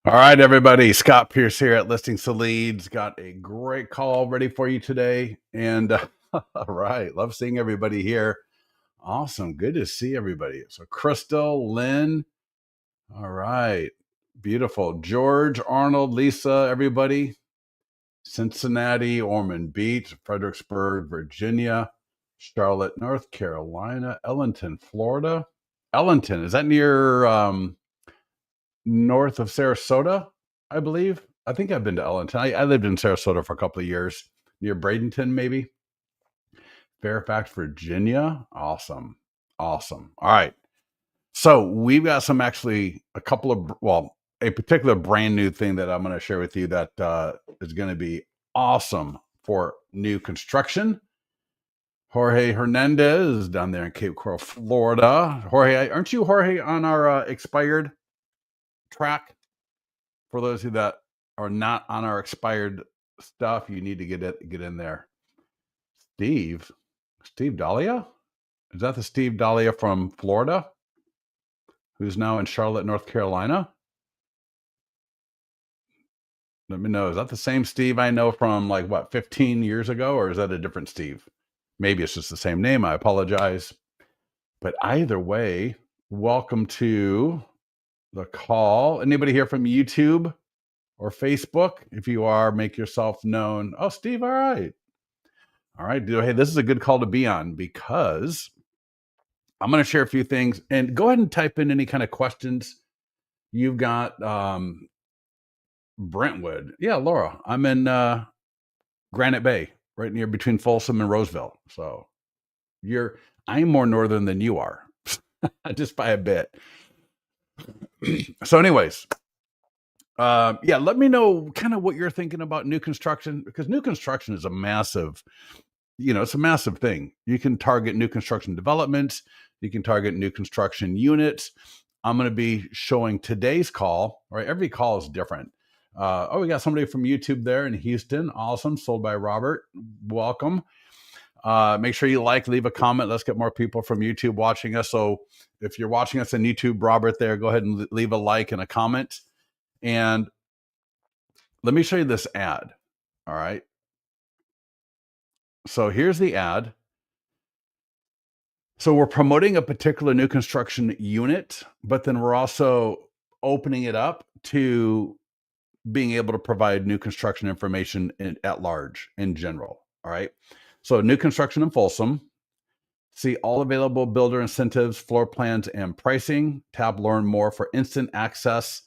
All right, everybody. Scott Pierce here at Listings to Leads. Got a great call ready for you today. And all right, love seeing everybody here. Awesome. Good to see everybody. So, Crystal, Lynn. All right. Beautiful. George, Arnold, Lisa, everybody. Cincinnati, Ormond Beach, Fredericksburg, Virginia, Charlotte, North Carolina, Ellington, Florida. Ellington, is that near north of Sarasota, I believe? I think I've been to Ellington. I lived in Sarasota for a couple of years, near Bradenton, maybe. Fairfax, Virginia. Awesome. Awesome. All right. So we've got a particular brand new thing that I'm going to share with you that is going to be awesome for new construction. Jorge Hernandez down there in Cape Coral, Florida. Jorge, aren't you Jorge on our expired track? For those of you that are not on our expired stuff, you need to get in there. Steve Dahlia? Is that the Steve Dahlia from Florida, who's now in Charlotte, North Carolina? Let me know. Is that the same Steve I know from 15 years ago, or is that a different Steve? Maybe it's just the same name. I apologize. But either way, welcome to the call. Anybody here from YouTube or Facebook? If you are, make yourself known. Oh, Steve, all right. All right. Hey, this is a good call to be on because I'm going to share a few things, and go ahead and type in any kind of questions you've got. Brentwood. Yeah, Laura, I'm in Granite Bay, right near between Folsom and Roseville. So I'm more northern than you are, just by a bit. So anyways, let me know kind of what you're thinking about new construction, because new construction is a massive thing. You can target new construction developments. You can target new construction units. I'm going to be showing today's call, right? Every call is different. We got somebody from YouTube there in Houston. Awesome. Sold by Robert. Welcome. Make sure you leave a comment. Let's get more people from YouTube watching us. So if you're watching us on YouTube, Robert there, go ahead and leave a like and a comment. And let me show you this ad. All right. So here's the ad. So we're promoting a particular new construction unit, but then we're also opening it up to being able to provide new construction information at large in general. All right. So new construction in Folsom. See all available builder incentives, floor plans, and pricing. Tab Learn More for instant access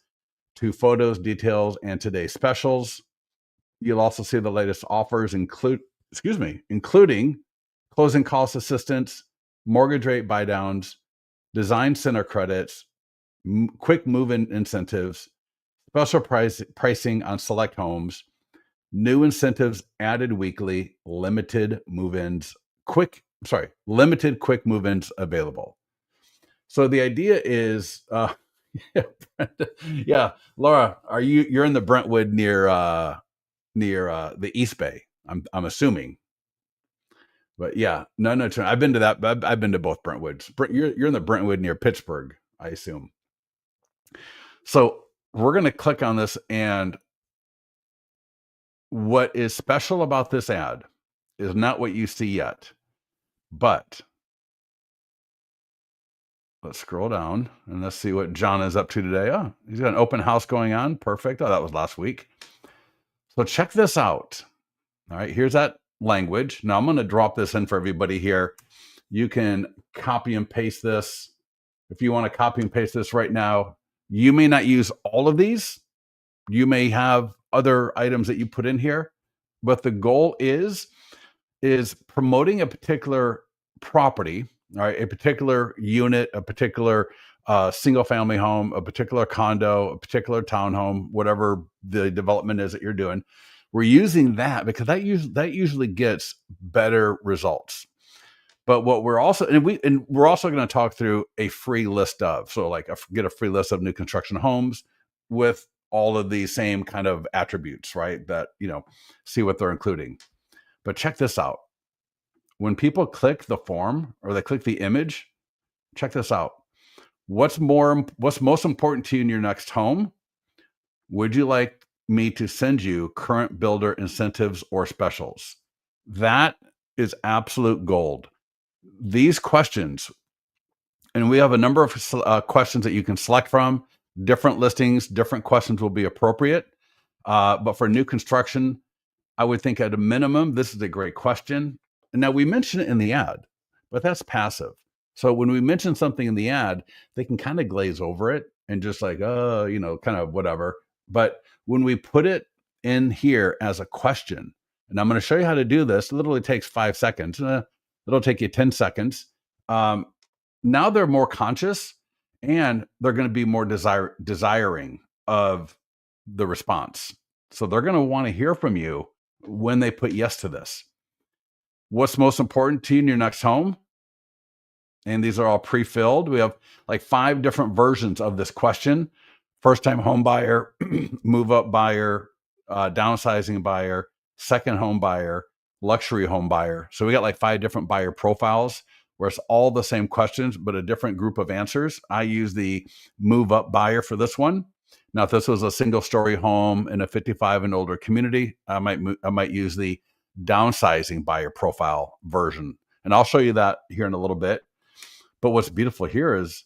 to photos, details, and today's specials. You'll also see the latest offers, including closing cost assistance, mortgage rate buy downs, design center credits, quick move-in incentives, special pricing on select homes, new incentives added weekly, limited quick move-ins available. So the idea is, yeah, Laura, you're in the Brentwood near the East Bay, I'm assuming. But yeah, no, I've been to that. I've been to both Brentwoods. You're in the Brentwood near Pittsburgh, I assume. So we're going to click on this, and what is special about this ad is not what you see yet, but let's scroll down and let's see what John is up to today. Oh, he's got an open house going on. Perfect. Oh, that was last week. So check this out. All right, here's that language. Now I'm going to drop this in for everybody here. You can copy and paste this. If you want to copy and paste this right now, you may not use all of these. You may have other items that you put in here, but the goal is promoting a particular property, all right, a particular unit, a particular single family home, a particular condo, a particular townhome, whatever the development is that you're doing. We're using that because that usually gets better results. But what we're also we're also going to talk through a free list of, get a free list of new construction homes with all of these same kind of attributes, right? That, see what they're including. But check this out. When people click the form or they click the image, check this out. What's most important to you in your next home? Would you like me to send you current builder incentives or specials? That is absolute gold. These questions, and we have a number of questions that you can select from. Different listings, different questions will be appropriate. But for new construction, I would think at a minimum, this is a great question. And now we mention it in the ad, but that's passive. So when we mention something in the ad, they can kind of glaze over it and just like, kind of whatever. But when we put it in here as a question, and I'm going to show you how to do this, it literally takes 5 seconds. It'll take you 10 seconds. Now they're more conscious and they're going to be more desiring of the response. So they're going to want to hear from you when they put yes to this. What's most important to you in your next home? And these are all pre-filled. We have like 5 different versions of this question. First-time home buyer, move-up buyer, downsizing buyer, second home buyer, luxury home buyer. So we got like 5 different buyer profiles where it's all the same questions, but a different group of answers. I use the move-up buyer for this one. Now, if this was a single-story home in a 55 and older community, I might use the downsizing buyer profile version, and I'll show you that here in a little bit. But what's beautiful here is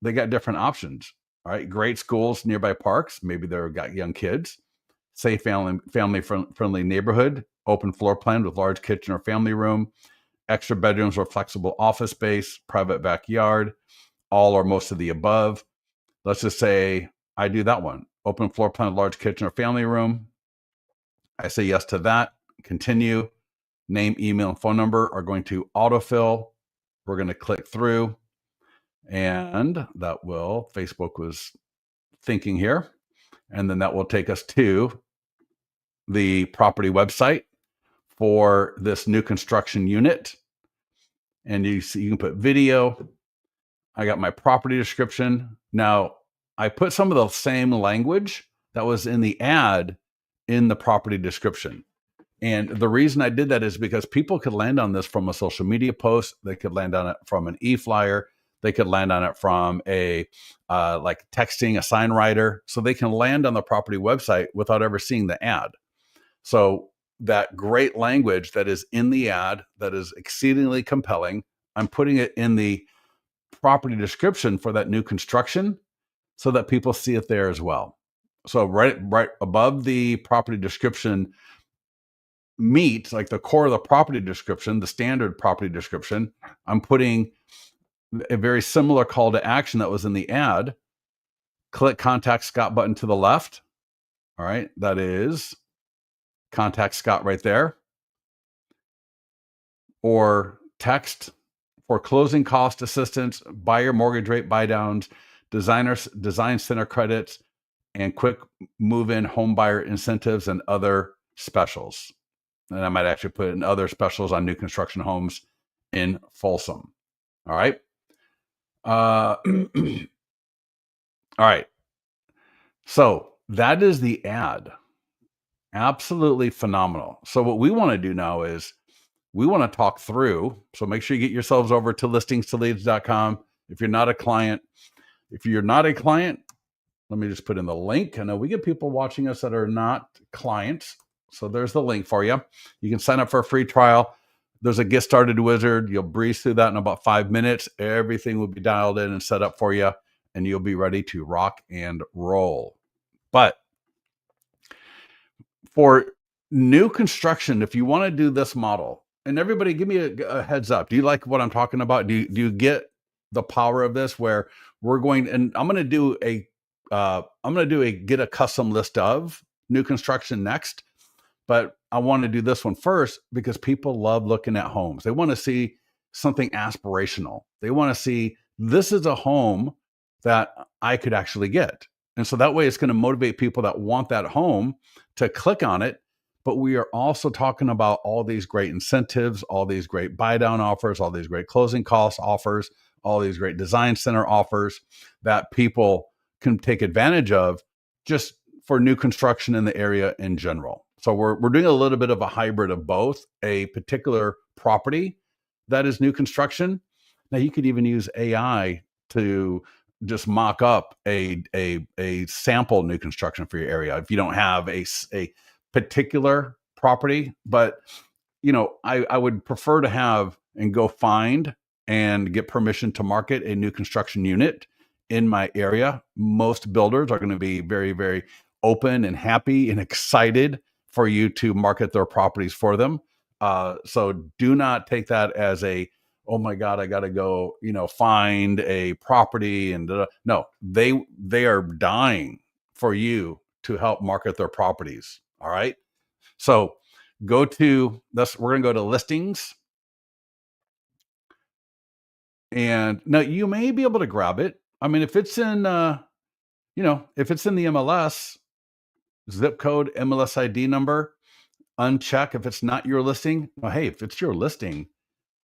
they got different options. All right, great schools, nearby parks. Maybe they've got young kids. Safe family friendly neighborhood. Open floor plan with large kitchen or family room. Extra bedrooms or flexible office space. Private backyard. All or most of the above. Let's just say I do that one. Open floor plan, large kitchen or family room. I say yes to that. Continue. Name, email, and phone number are going to autofill. We're going to click through, and that will, Facebook was thinking here, and then that will take us to the property website for this new construction unit. And you see, you can put video. I got my property description. Now, I put some of the same language that was in the ad in the property description. And the reason I did that is because people could land on this from a social media post. They could land on it from an e-flyer. They could land on it from a like texting, a sign writer. So they can land on the property website without ever seeing the ad. So that great language that is in the ad, that is exceedingly compelling, I'm putting it in the property description for that new construction so that people see it there as well. So right above the property description meet, like the core of the property description, the standard property description, I'm putting a very similar call to action that was in the ad. Click contact Scott button to the left. All right, that is contact Scott right there. Or text for closing cost assistance, buyer mortgage rate buy downs, design center credits, and quick move-in home buyer incentives and other specials. And I might actually put in other specials on new construction homes in Folsom. All right. All right. So that is the ad. Absolutely phenomenal. So what we want to do now is we want to talk through. So make sure you get yourselves over to listingstoleads.com. If you're not a client, let me just put in the link. I know we get people watching us that are not clients. So there's the link for you. You can sign up for a free trial. There's a get started wizard. You'll breeze through that in about 5 minutes. Everything will be dialed in and set up for you, and you'll be ready to rock and roll. But for new construction, if you want to do this model, and everybody give me a heads up. Do you like what I'm talking about? Do you get the power of this where we're going, and I'm going to do a get a custom list of new construction next. But I want to do this one first because people love looking at homes. They want to see something aspirational. They want to see this is a home that I could actually get. And so that way it's going to motivate people that want that home to click on it. But we are also talking about all these great incentives, all these great buy down offers, all these great closing cost offers, all these great design center offers that people can take advantage of just for new construction in the area in general. So we're doing a little bit of a hybrid of both, a particular property that is new construction. Now you could even use AI to just mock up a sample new construction for your area if you don't have a particular property. But I would prefer to have and go find and get permission to market a new construction unit in my area. Most builders are going to be very, very open and happy and excited for you to market their properties for them. So do not take that as a, oh my God, I got to go, find a property and no, they are dying for you to help market their properties. All right. So go to this. We're going to go to listings, and now you may be able to grab it. I mean, if it's in, if it's in the MLS, zip code, MLS ID number, uncheck if it's not your listing. Well, hey, if it's your listing,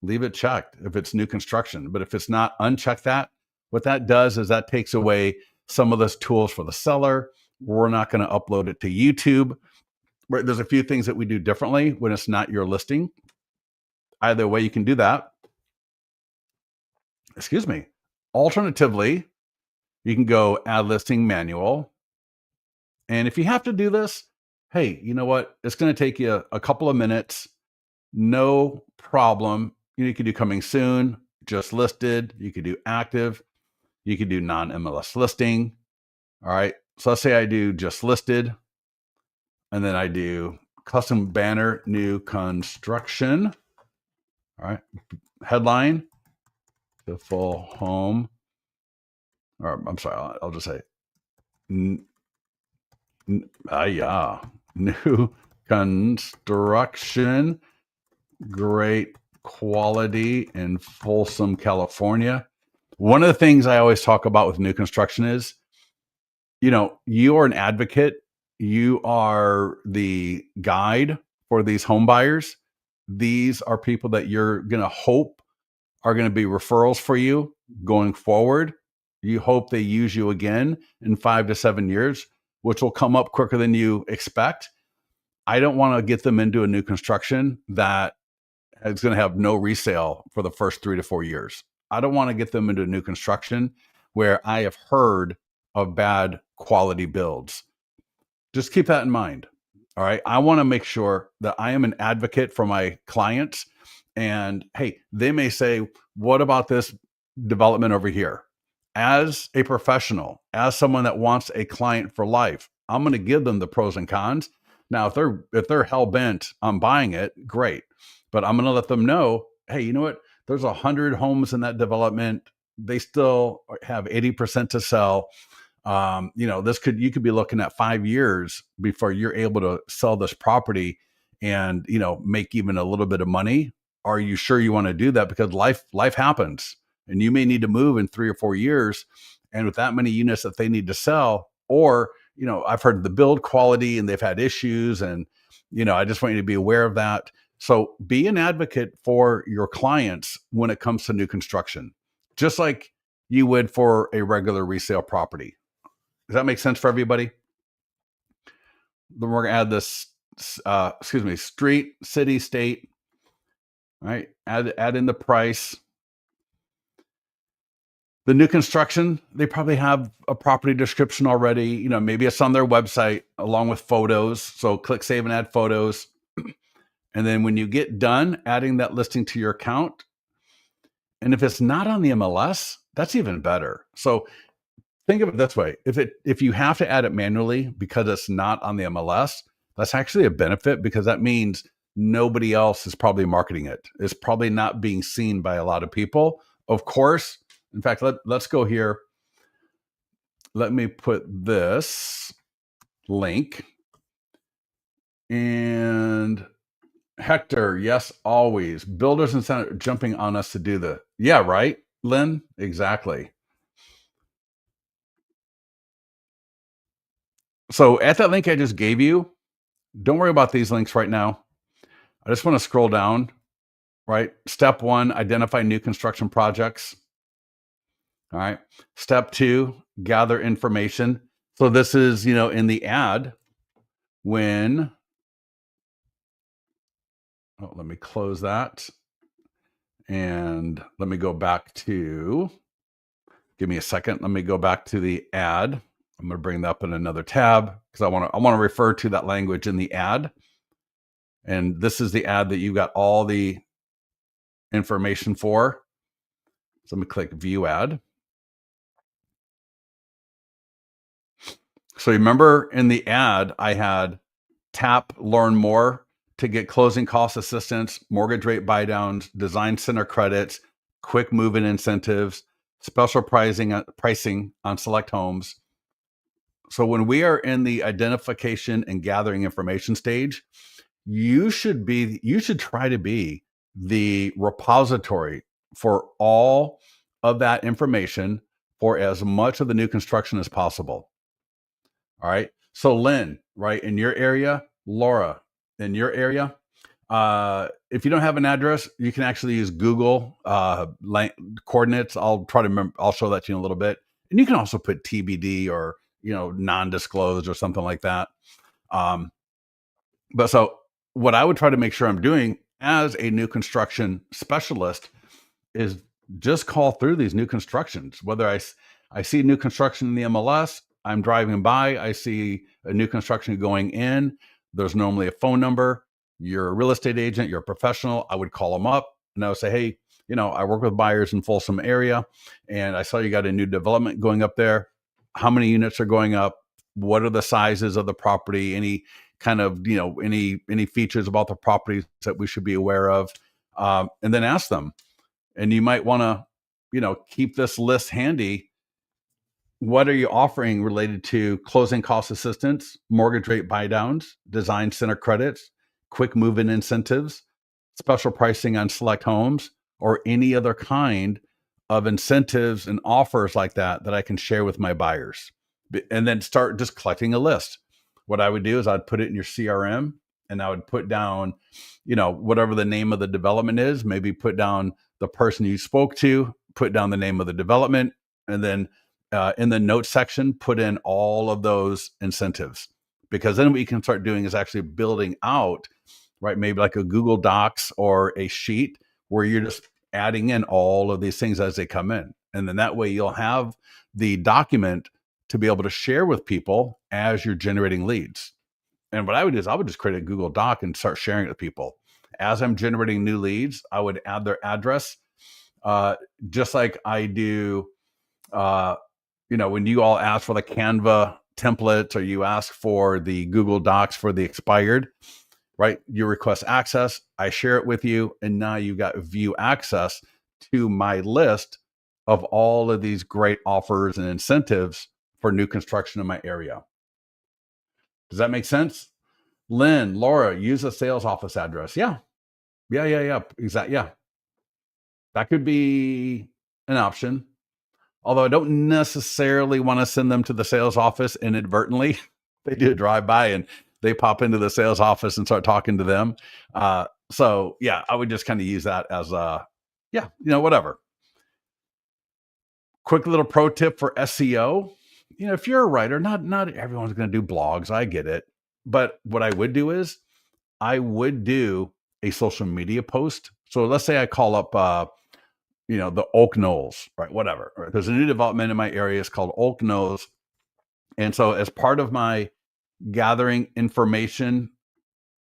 leave it checked if it's new construction. But if it's not, uncheck that. What that does is that takes away some of those tools for the seller. We're not going to upload it to YouTube. There's a few things that we do differently when it's not your listing. Either way, you can do that. Excuse me. Alternatively, you can go add listing manual. And if you have to do this, hey, you know what? It's going to take you a couple of minutes. No problem. You could do coming soon, just listed. You could do active. You could do non-MLS listing. All right. So let's say I do just listed, and then I do custom banner, new construction. All right. Headline, the full home. Or I'm sorry, I'll just say, yeah, new construction, great quality in Folsom, California. One of the things I always talk about with new construction is, you are an advocate. You are the guide for these home buyers. These are people that you're going to hope are going to be referrals for you going forward. You hope they use you again in 5 to 7 years, which will come up quicker than you expect. I don't want to get them into a new construction that is going to have no resale for the first 3 to 4 years. I don't want to get them into a new construction where I have heard of bad quality builds. Just keep that in mind. All right. I want to make sure that I am an advocate for my clients. And hey, they may say, what about this development over here? As a professional, as someone that wants a client for life, I'm going to give them the pros and cons. Now, if they're hell bent on buying it, great. But I'm going to let them know, hey, you know what? There's 100 homes in that development. They still have 80% to sell. You could be looking at 5 years before you're able to sell this property and, make even a little bit of money. Are you sure you want to do that? Because life happens, and you may need to move in 3 or 4 years. And with that many units that they need to sell, or, I've heard the build quality and they've had issues, and, I just want you to be aware of that. So be an advocate for your clients when it comes to new construction, just like you would for a regular resale property. Does that make sense for everybody? Then we're going to add this, street, city, state. All right. Add in the price. The new construction, they probably have a property description already. Maybe it's on their website along with photos. So click save and add photos. And then when you get done adding that listing to your account, and if it's not on the MLS, that's even better. So think of it this way. If you have to add it manually because it's not on the MLS, that's actually a benefit, because that means nobody else is probably marketing it. It's probably not being seen by a lot of people. Of course, in fact, let's go here. Let me put this link. And Hector, yes, always. Builders and Center jumping on us to do the. Yeah, right, Lynn? Exactly. So at that link I just gave you, don't worry about these links right now. I just want to scroll down, right? Step 1, identify new construction projects. All right. Step 2, gather information. So this is, in the ad when, let me close that. And let me go back to Give me a second. Let me go back to the ad. I'm going to bring that up in another tab because I want to refer to that language in the ad. And this is the ad that you got all the information for. So I'm going to click view ad. So remember in the ad, I had tap learn more to get closing cost assistance, mortgage rate buy downs, design center credits, quick move-in incentives, special pricing on select homes. So when we are in the identification and gathering information stage, you should try to be the repository for all of that information for as much of the new construction as possible. All right. So Lynn, right, in your area, Laura, in your area, if you don't have an address, you can actually use Google coordinates. I'll try to remember. I'll show that to you in a little bit. And you can also put TBD or non-disclosed or something like that. But so what I would try to make sure I'm doing as a new construction specialist is just call through these new constructions. Whether I see new construction in the MLS, I'm driving by, I see a new construction going in. There's normally a phone number. You're a real estate agent, you're a professional. I would call them up and I would say, hey, I work with buyers in Folsom area, and I saw you got a new development going up there. How many units are going up? What are the sizes of the property? Any kind of any features about the properties that we should be aware of? And then ask them. And you might want to, keep this list handy. What are you offering related to closing cost assistance, mortgage rate buy downs, design center credits, quick move-in incentives, special pricing on select homes, or any other kind of incentives and offers like that I can share with my buyers? And then start just collecting a list. What I would do is I'd put it in your CRM, and I would put down, whatever the name of the development is, maybe put down the person you spoke to, put down the name of the development, and then in the notes section, put in all of those incentives. Because then what you can start doing is actually building out, right, maybe like a Google Docs or a sheet where you're just adding in all of these things as they come in. And then that way you'll have the document to be able to share with people as you're generating leads. And what I would do is I would just create a Google Doc and start sharing it with people. As I'm generating new leads, I would add their address, just like I do, when you all ask for the Canva templates or you ask for the Google Docs for the expired, right? You request access, I share it with you, and now you got view access to my list of all of these great offers and incentives for new construction in my area. Does that make sense? Lynn, Laura, use a sales office address. Yeah. Exactly. Yeah. That could be an option. Although I don't necessarily want to send them to the sales office inadvertently. They do a drive-by and they pop into the sales office and start talking to them. So yeah, I would just kind of use that as whatever. Quick little pro tip for SEO. If you're a writer, not everyone's going to do blogs. I get it. But what I would do is I would do a social media post. So let's say I call up, the Oak Knolls, right? Whatever. Right? There's a new development in my area. It's called Oak Knolls. And so as part of my gathering information,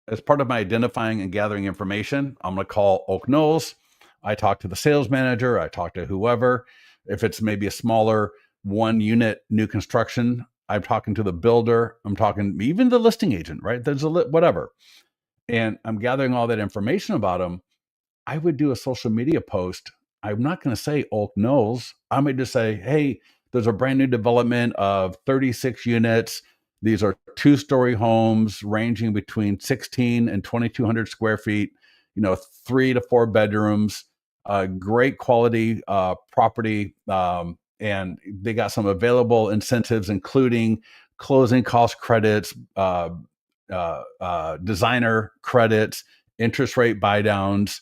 as part of my identifying and gathering information, I'm going to call Oak Knolls. I talk to the sales manager. I talk to whoever. If it's maybe a smaller 1 unit new construction, I'm talking to the builder. I'm talking even the listing agent, right? There's whatever. And I'm gathering all that information about them. I would do a social media post. I'm not going to say Oak Knolls. I might just say, hey, there's a brand new development of 36 units. These are 2-story homes ranging between 16 and 2,200 square feet, 3 to 4 bedrooms, great quality property. And they got some available incentives, including closing cost credits, designer credits, interest rate buy downs.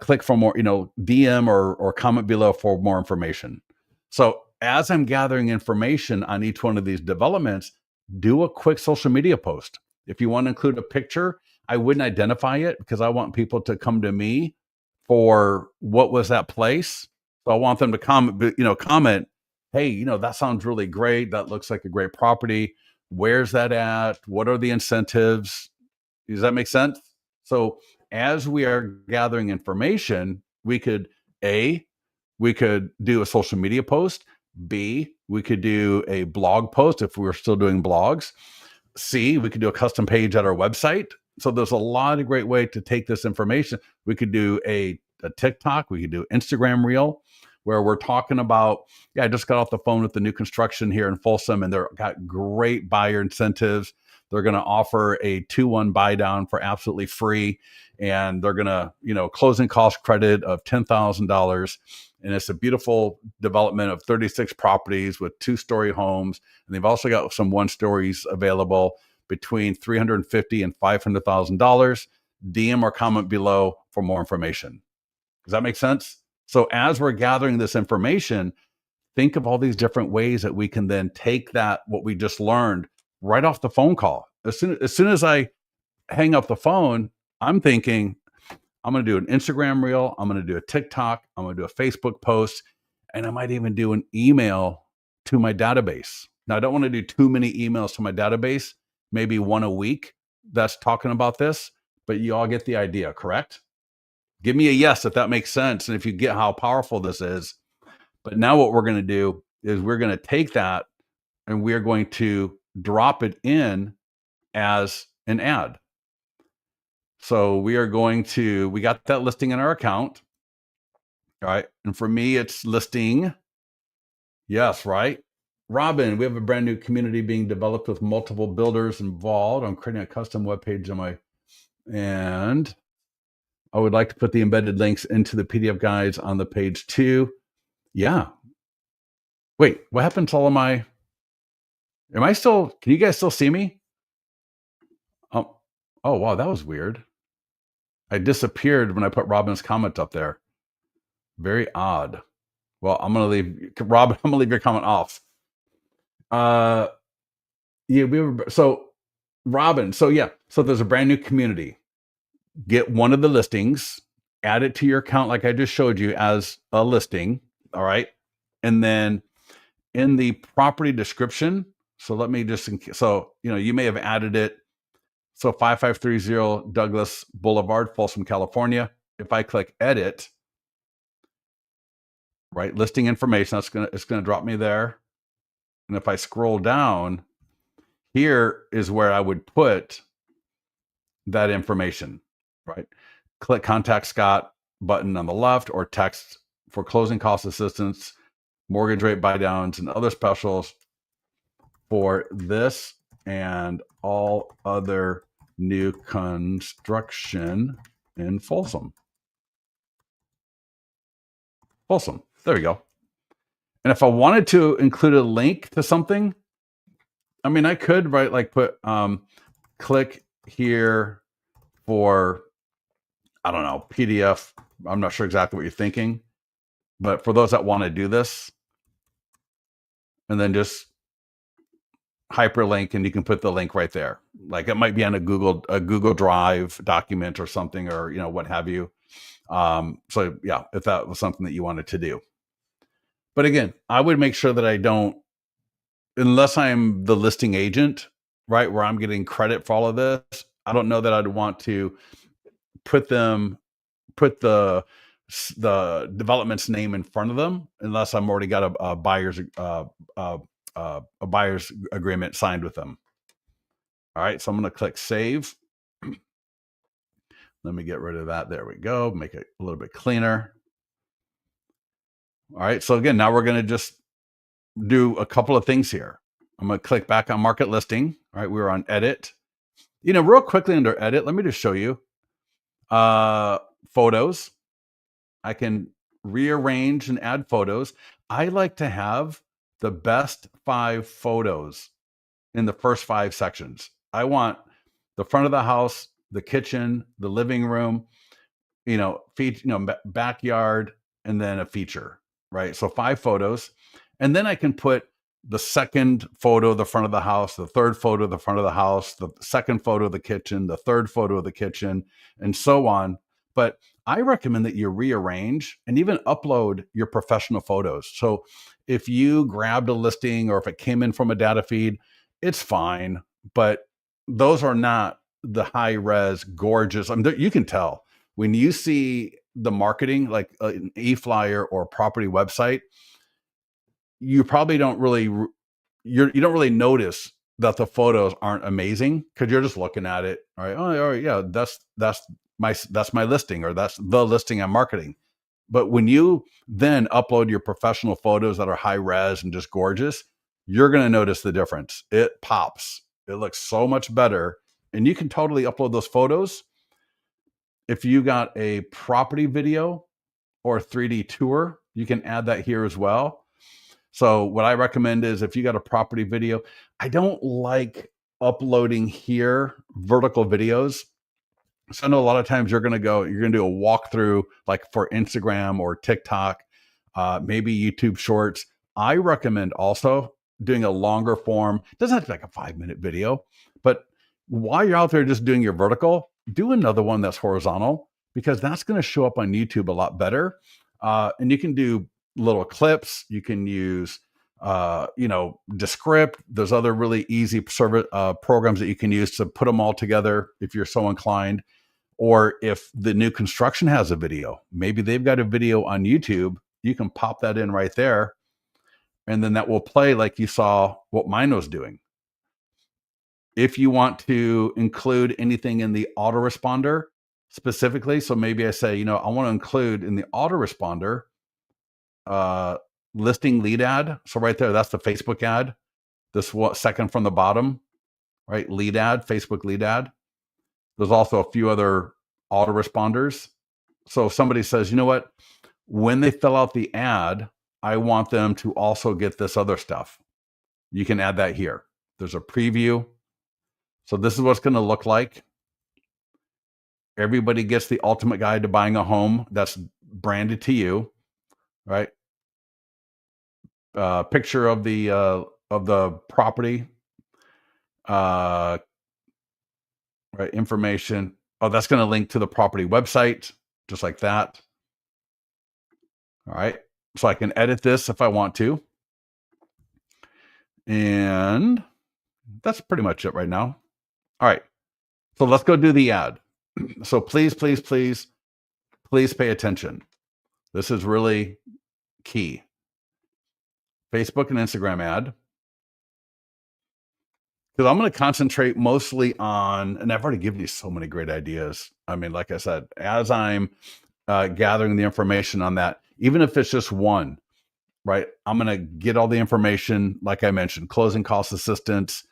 Click for more, DM or comment below for more information. So as I'm gathering information on each one of these developments, do a quick social media post. If you want to include a picture, I wouldn't identify it because I want people to come to me for what was that place. So I want them to comment, hey, that sounds really great. That looks like a great property. Where's that at? What are the incentives? Does that make sense? So as we are gathering information, A, we could do a social media post. B, we could do a blog post if we were still doing blogs. C, we could do a custom page at our website. So there's a lot of great way to take this information. We could do a TikTok, we could do Instagram reel where we're talking about, yeah, I just got off the phone with the new construction here in Folsom and they're got great buyer incentives. They're going to offer a 2-1 buy down for absolutely free. And they're going to, closing cost credit of $10,000. And it's a beautiful development of 36 properties with 2-story homes. And they've also got some 1-stories available between $350,000 and $500,000. DM or comment below for more information. Does that make sense? So as we're gathering this information, think of all these different ways that we can then take that, what we just learned, right off the phone call. As soon as I hang up the phone, I'm thinking, I'm going to do an Instagram reel. I'm going to do a TikTok. I'm going to do a Facebook post. And I might even do an email to my database. Now, I don't want to do too many emails to my database, maybe one a week that's talking about this, but you all get the idea, correct? Give me a yes if that makes sense. And if you get how powerful this is. But now what we're going to do is we're going to take that and we're going to drop it in as an ad. So we got that listing in our account. All right. And for me, it's listing. Yes, right. Robin, we have a brand new community being developed with multiple builders involved. I'm creating a custom webpage and I would like to put the embedded links into the PDF guides on the page too. Yeah. Wait, what happened to all of can you guys still see me? Oh, wow, that was weird. I disappeared when I put Robin's comment up there. Very odd. Well, I'm going to leave Robin. I'm going to leave your comment off. So Robin. So there's a brand new community. Get one of the listings, add it to your account like I just showed you as a listing. All right. And then in the property description, so let me just, you may have added it. So 5530 Douglas Boulevard, Folsom, California. If I click edit, right, listing information, it's going to drop me there. And if I scroll down, here is where I would put that information, right? Click contact Scott button on the left or text for closing cost assistance, mortgage rate buy downs, and other specials for this and all other new construction in Folsom. There we go. And if I wanted to include a link to something, I mean, I could put click here for, I don't know, PDF. I'm not sure exactly what you're thinking, but for those that want to do this, and then just hyperlink and you can put the link right there. Like it might be on a Google Drive document or something, or what have you. So yeah, if that was something that you wanted to do. But again, I would make sure that I don't, unless I'm the listing agent, right, where I'm getting credit for all of this, I don't know that I'd want to put the development's name in front of them unless I'm already got a buyer's agreement signed with them. All right, so I'm going to click save. Let me get rid of that. There we go. Make it a little bit cleaner. All right, so again, now we're going to just do a couple of things here. I'm going to click back on market listing. All right, we were on edit. Real quickly under edit, let me just show you. Photos. I can rearrange and add photos. I like to have the best 5 photos in the first 5 sections. I want the front of the house, the kitchen, the living room, backyard, and then a feature, right? So 5 photos. And then I can put the second photo of the front of the house, the third photo of the front of the house, the second photo of the kitchen, the third photo of the kitchen, and so on. But I recommend that you rearrange and even upload your professional photos. So if you grabbed a listing or if it came in from a data feed, it's fine. But those are not the high res, gorgeous. I mean, you can tell when you see the marketing, like an e-flyer or a property website, you probably don't really you don't really notice that the photos aren't amazing because you're just looking at it. All right, oh, all right, yeah, that's my listing, or that's the listing I'm marketing. But when you then upload your professional photos that are high res and just gorgeous, you're going to notice the difference. It pops. It looks so much better, and you can totally upload those photos. If you got a property video or a 3D tour, you can add that here as well. So what I recommend is if you got a property video, I don't like uploading here vertical videos. So I know a lot of times you're going to do a walkthrough like for Instagram or TikTok, maybe YouTube Shorts. I recommend also doing a longer form. It doesn't have to be like a 5-minute video, but while you're out there just doing your vertical, do another one that's horizontal, because that's going to show up on YouTube a lot better. And you can do little clips. You can use, Descript. There's other really easy service programs that you can use to put them all together if you're so inclined. Or if the new construction has a video, maybe they've got a video on YouTube, you can pop that in right there. And then that will play like you saw what mine was doing. If you want to include anything in the autoresponder specifically, so maybe I say, I want to include in the autoresponder listing lead ad. So right there, that's the Facebook ad. This second from the bottom, right? Lead ad, Facebook lead ad. There's also a few other autoresponders. So if somebody says, you know what, when they fill out the ad, I want them to also get this other stuff. You can add that here. There's a preview. So this is what it's going to look like. Everybody gets the ultimate guide to buying a home that's branded to you, right? Picture of the property, right? Information. Oh, that's going to link to the property website, just like that. All right. So I can edit this if I want to. And that's pretty much it right now. All right. So let's go do the ad. So please, please, please, please pay attention. This is really key. Facebook and Instagram ad. Because I'm going to concentrate mostly on, and I've already given you so many great ideas. I mean, like I said, as I'm gathering the information on that, even if it's just one, right? I'm going to get all the information, like I mentioned, closing cost assistance,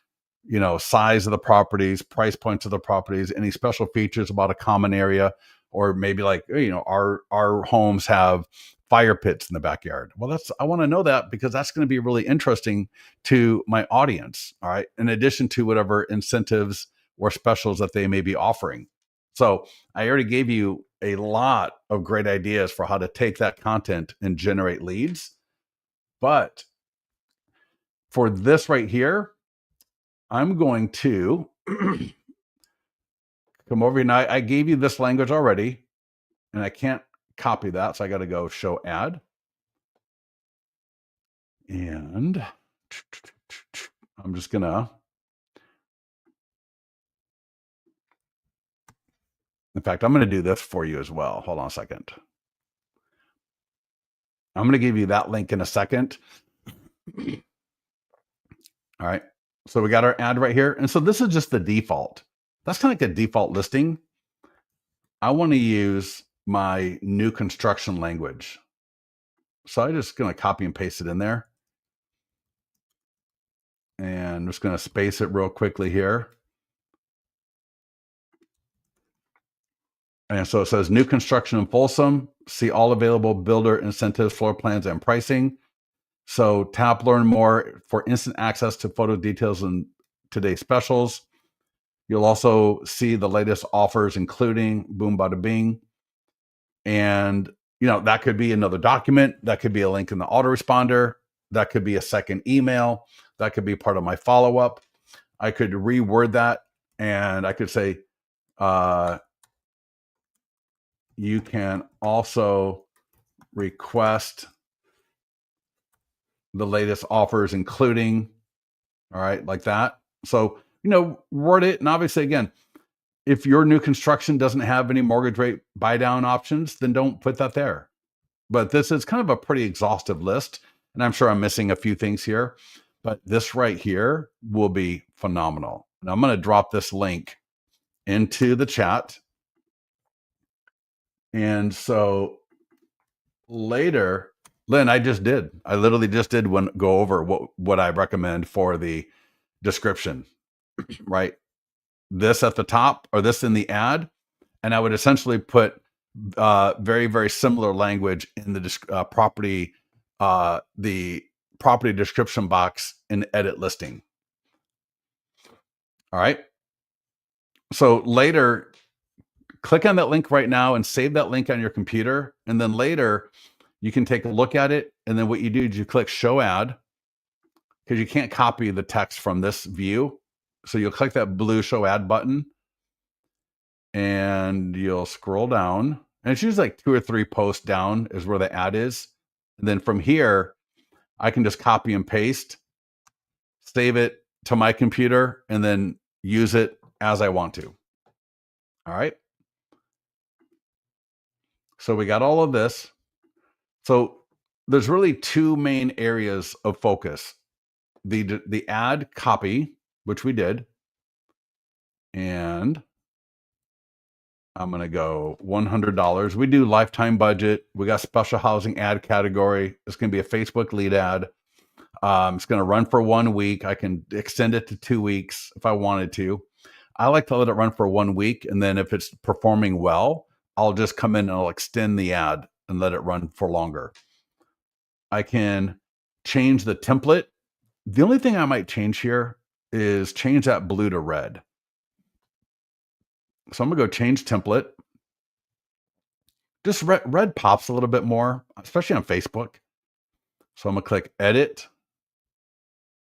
size of the properties, price points of the properties, any special features about a common area, or maybe like, our homes have fire pits in the backyard. Well, I want to know that because that's going to be really interesting to my audience. All right. In addition to whatever incentives or specials that they may be offering. So I already gave you a lot of great ideas for how to take that content and generate leads. But for this right here, I'm going to come over here. Now, I gave you this language already, and I can't copy that. So I got to go show ad. And I'm just going to, in fact, I'm going to do this for you as well. Hold on a second. I'm going to give you that link in a second. All right. So we got our ad right here. And so this is just the default. That's kind of like a default listing. I want to use my new construction language. So I'm just going to copy and paste it in there. And I'm just going to space it real quickly here. And so it says new construction in Folsom. See all available builder incentives, floor plans, and pricing. So tap learn more for instant access to photo details and today's specials. You'll also see the latest offers, including boom, bada bing. And, that could be another document. That could be a link in the autoresponder. That could be a second email. That could be part of my follow-up. I could reword that and I could say, you can also request the latest offers, including, all right, like that. So, word it. And obviously, again, if your new construction doesn't have any mortgage rate buy down options, then don't put that there. But this is kind of a pretty exhaustive list. And I'm sure I'm missing a few things here, but this right here will be phenomenal. And I'm going to drop this link into the chat. And so later, Lynn, I literally just did go over what I recommend for the description, right? This at the top or this in the ad. And I would essentially put very, very similar language in the property description box in edit listing. All right. So later, click on that link right now and save that link on your computer. And then later, you can take a look at it. And then what you do is you click show ad, because you can't copy the text from this view. So you'll click that blue show ad button and you'll scroll down. And it's usually like 2 or 3 posts down is where the ad is. And then from here, I can just copy and paste, save it to my computer, and then use it as I want to. All right. So we got all of this. So there's really 2 main areas of focus. The ad copy, which we did. And I'm going to go $100. We do lifetime budget. We got special housing ad category. It's going to be a Facebook lead ad. It's going to run for 1 week. I can extend it to 2 weeks if I wanted to. I like to let it run for 1 week. And then if it's performing well, I'll just come in and I'll extend the ad and let it run for longer. I can change the template. The only thing I might change here is change that blue to red. So I'm going to go change template. Just red pops a little bit more, especially on Facebook. So I'm going to click edit.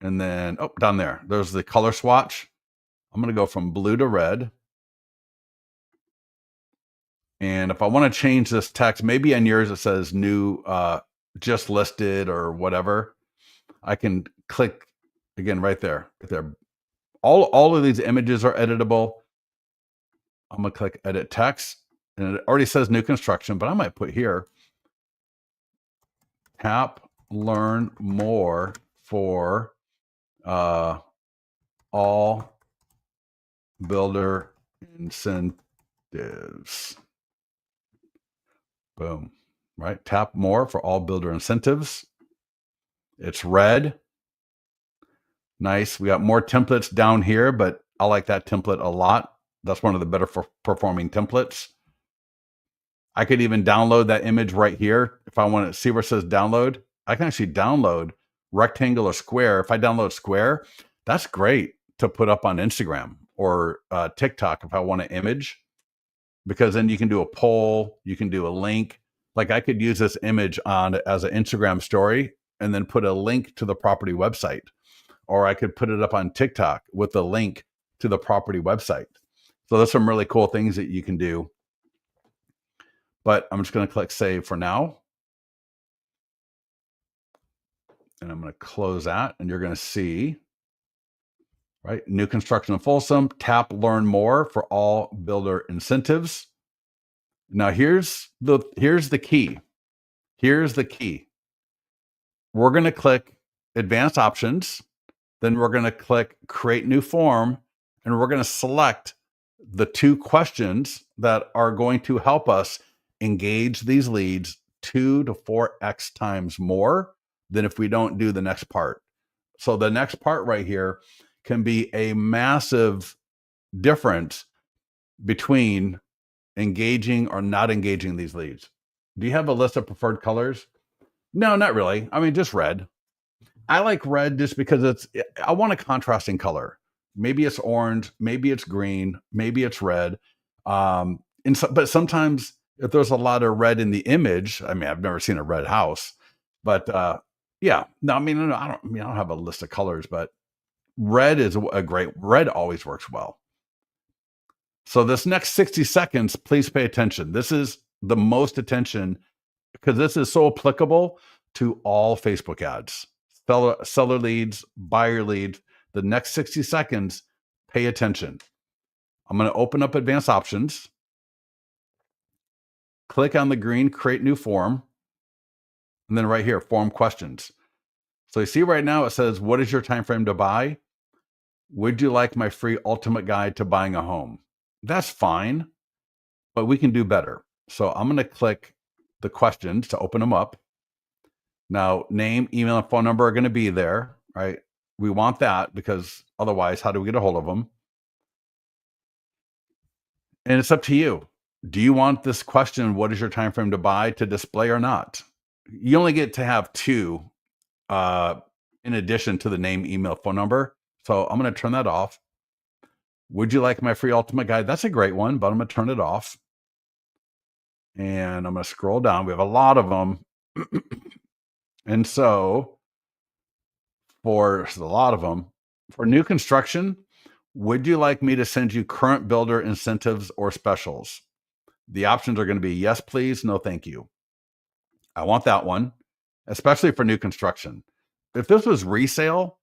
And then, down there's the color swatch. I'm going to go from blue to red. And if I want to change this text, maybe on yours it says new, just listed or whatever, I can click again right there. All of these images are editable. I'm going to click edit text. And it already says new construction, but I might put here, tap learn more for all builder incentives. Boom. Right? Tap more for all builder incentives. It's red. Nice. We got more templates down here, but I like that template a lot. That's one of the better performing templates. I could even download that image right here. If I want to see where it says download, I can actually download rectangle or square. If I download square, that's great to put up on Instagram or TikTok if I want an image, because then you can do a poll, you can do a link. Like I could use this image as an Instagram story and then put a link to the property website, or I could put it up on TikTok with a link to the property website. So there's some really cool things that you can do. But I'm just going to click save for now. And I'm going to close that. And you're going to see, right, new construction in Folsom, tap learn more for all builder incentives. Now here's the key. Here's the key. We're going to click advanced options. Then we're going to click create new form. And we're going to select the 2 questions that are going to help us engage these leads 2 to 4x times more than if we don't do the next part. So the next part right here can be a massive difference between engaging or not engaging these leads. Do you have a list of preferred colors? No, not really. I mean, just red. I like red just because I want a contrasting color. Maybe it's orange, maybe it's green, maybe it's red. But sometimes if there's a lot of red in the image, I mean, I've never seen a red house, but yeah, no, I mean, I don't have a list of colors, but red is red always works well. So this next 60 seconds, please pay attention. This is the most attention because this is so applicable to all Facebook ads, seller leads, buyer leads. The next 60 seconds, pay attention. I'm going to open up advanced options, click on the green create new form, and then right here, form questions. So you see right now it says, what is your time frame to buy? Would you like my free ultimate guide to buying a home? That's fine, but we can do better. So I'm going to click the questions to open them up. Now, name, email, and phone number are going to be there, right? We want that because otherwise, how do we get a hold of them? And it's up to you. Do you want this question, what is your time frame to buy, to display or not? You only get to have two in addition to the name, email, phone number. So I'm going to turn that off. Would you like my free ultimate guide? That's a great one, but I'm going to turn it off. And I'm going to scroll down. We have a lot of them. And so for a lot of them, for new construction, would you like me to send you current builder incentives or specials? The options are going to be yes, please, no, thank you. I want that one, especially for new construction. If this was resale,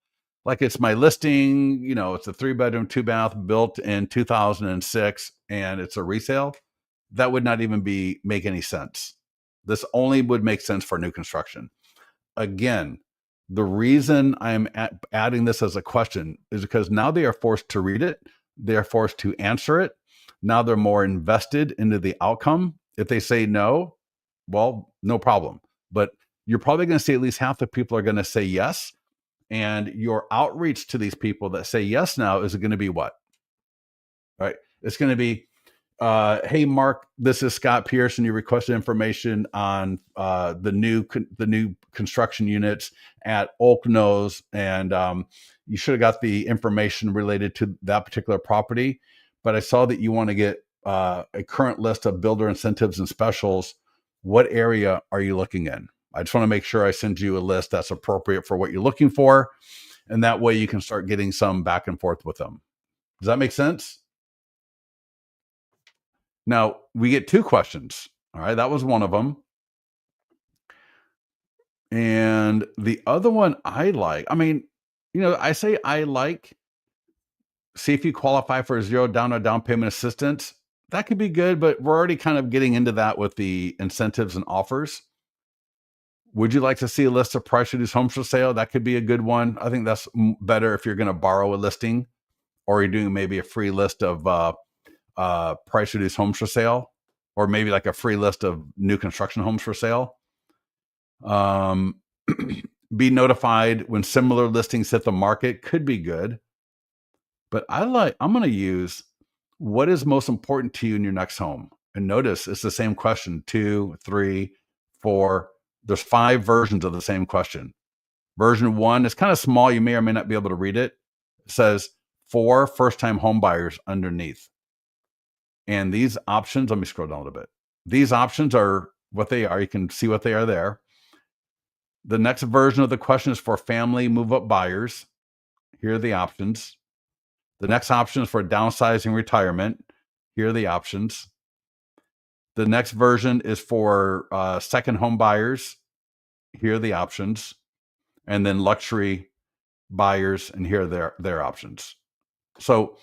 like it's my listing, it's a 3-bedroom, 2-bath built in 2006 and it's a resale, that would not even make any sense. This only would make sense for new construction. Again, the reason I'm adding this as a question is because now they are forced to read it. They are forced to answer it. Now they're more invested into the outcome. If they say no, well, no problem. But you're probably going to see at least half the people are going to say yes. And your outreach to these people that say yes now is going to be what? Right? It's going to be, hey, Mark, this is Scott Pearson. You requested information on the new construction units at Oak Nose, and you should have got the information related to that particular property. But I saw that you want to get a current list of builder incentives and specials. What area are you looking in? I just want to make sure I send you a list that's appropriate for what you're looking for, and that way you can start getting some back and forth with them. Does that make sense? Now, we get 2 questions. All right, that was one of them. And the other one I like, I say I like, see if you qualify for $0 down payment assistance. That could be good, but we're already kind of getting into that with the incentives and offers. Would you like to see a list of price reduced homes for sale? That could be a good one. I think that's better if you're going to borrow a listing or you're doing maybe a free list of price reduced homes for sale, or maybe like a free list of new construction homes for sale. Be notified when similar listings hit the market could be good. But I'm going to use what is most important to you in your next home. And notice it's the same question, 2, 3, 4. There's 5 versions of the same question. Version 1 is kind of small. You may or may not be able to read it. It says for first-time home buyers underneath. And these options, let me scroll down a little bit. These options are what they are. You can see what they are there. The next version of the question is for family move-up buyers. Here are the options. The next option is for downsizing retirement. Here are the options. The next version is for second home buyers. Here are the options. And then luxury buyers, and here are their options. So,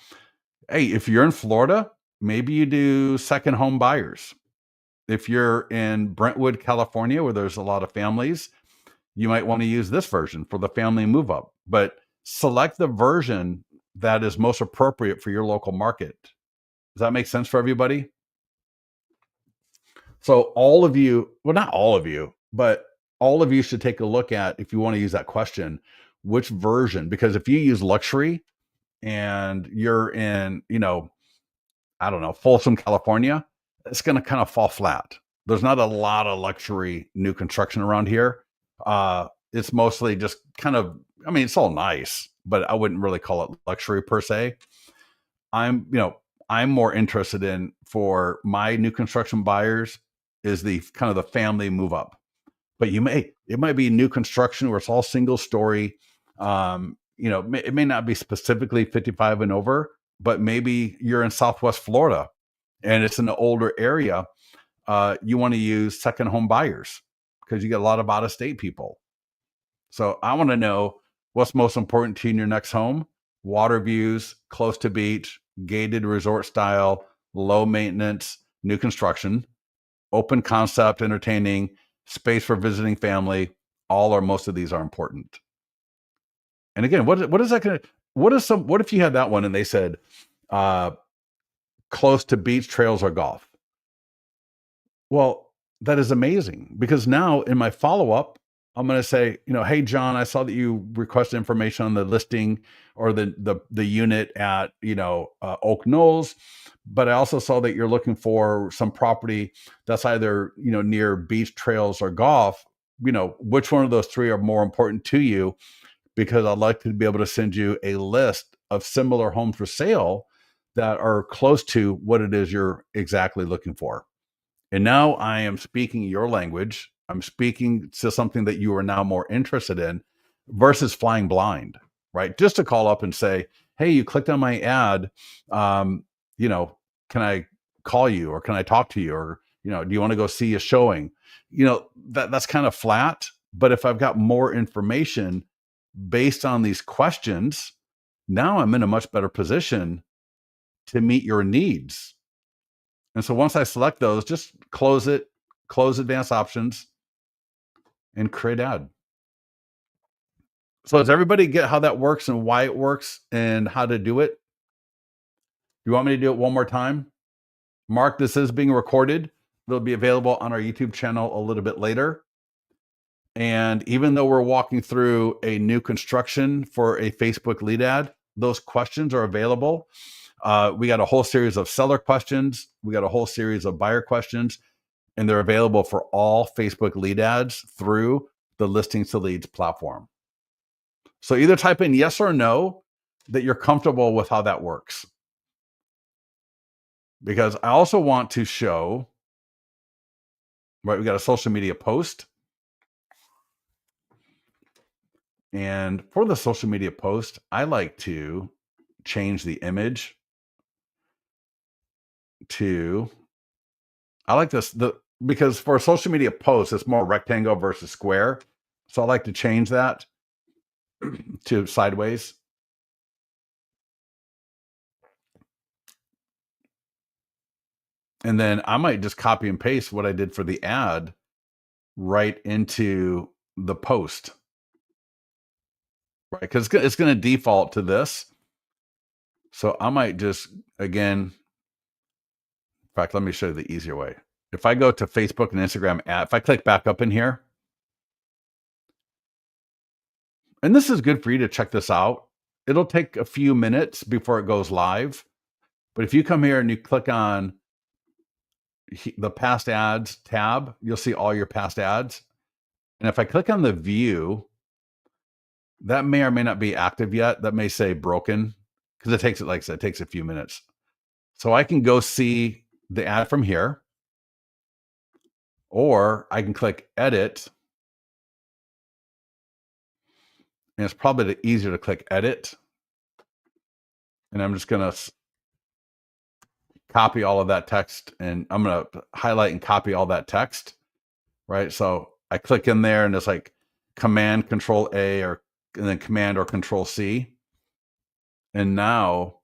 hey, if you're in Florida, maybe you do second home buyers. If you're in Brentwood, California, where there's a lot of families, you might want to use this version for the family move up. But select the version that is most appropriate for your local market. Does that make sense for everybody? So all of you, well, not all of you, but all of you should take a look at, if you want to use that question, which version, because if you use luxury and you're in, I don't know, Folsom, California, it's going to kind of fall flat. There's not a lot of luxury new construction around here. It's mostly just kind of, it's all nice, but I wouldn't really call it luxury per se. I'm more interested in, for my new construction buyers, is the kind of the family move up. But it might be new construction where it's all single story. It may not be specifically 55 and over, but maybe you're in Southwest Florida and it's in an older area. you want to use second home buyers because you get a lot of out of state people. So I want to know what's most important to you in your next home: water views, close to beach, gated resort style, low maintenance, new construction, open concept, entertaining, space for visiting family. All or most of these are important. And again, what is that going to, what if you had that one and they said, uh, close to beach, trails, or golf? Well, that is amazing because now in my follow up, I'm going to say, hey John, I saw that you requested information on the listing or the unit at Oak Knolls, but I also saw that you're looking for some property that's either near beach, trails, or golf. Which one of those three are more important to you? Because I'd like to be able to send you a list of similar homes for sale that are close to what it is you're exactly looking for. And now I am speaking your language. I'm speaking to something that you are now more interested in versus flying blind, right? Just to call up and say, hey, you clicked on my ad. Um, can I call you or can I talk to you? Or, do you want to go see a showing? That's kind of flat. But if I've got more information based on these questions, now I'm in a much better position to meet your needs. And so once I select those, just close it, close advanced options, and create ad. So does everybody get how that works and why it works and how to do it? Do you want me to do it one more time? Mark, this is being recorded. It'll be available on our YouTube channel a little bit later. And even though we're walking through a new construction for a Facebook lead ad, those questions are available. We got a whole series of seller questions. We got a whole series of buyer questions, and they're available for all Facebook lead ads through the Listings to Leads platform. So either type in yes or no that you're comfortable with how that works. Because I also want to show, right, we got a social media post. And for the social media post, I like to change the image to, I like this, because for a social media post, it's more rectangle versus square. So I like to change that to sideways. And then I might just copy and paste what I did for the ad right into the post, right? Because it's going to default to this. So I might just, again, in fact, let me show you the easier way. If I go to Facebook and Instagram ad, if I click back up in here, and this is good for you to check this out. It'll take a few minutes before it goes live. But if you come here and you click on the past ads tab, you'll see all your past ads. And if I click on the view, that may or may not be active yet. That may say broken because it takes, like I said, it takes a few minutes. So I can go see the ad from here, or I can click edit. And it's probably easier to click edit. And I'm just going to copy all of that text, and I'm going to highlight and copy all that text, right? So I click in there and it's like Command Control A and then Command or Control C. And now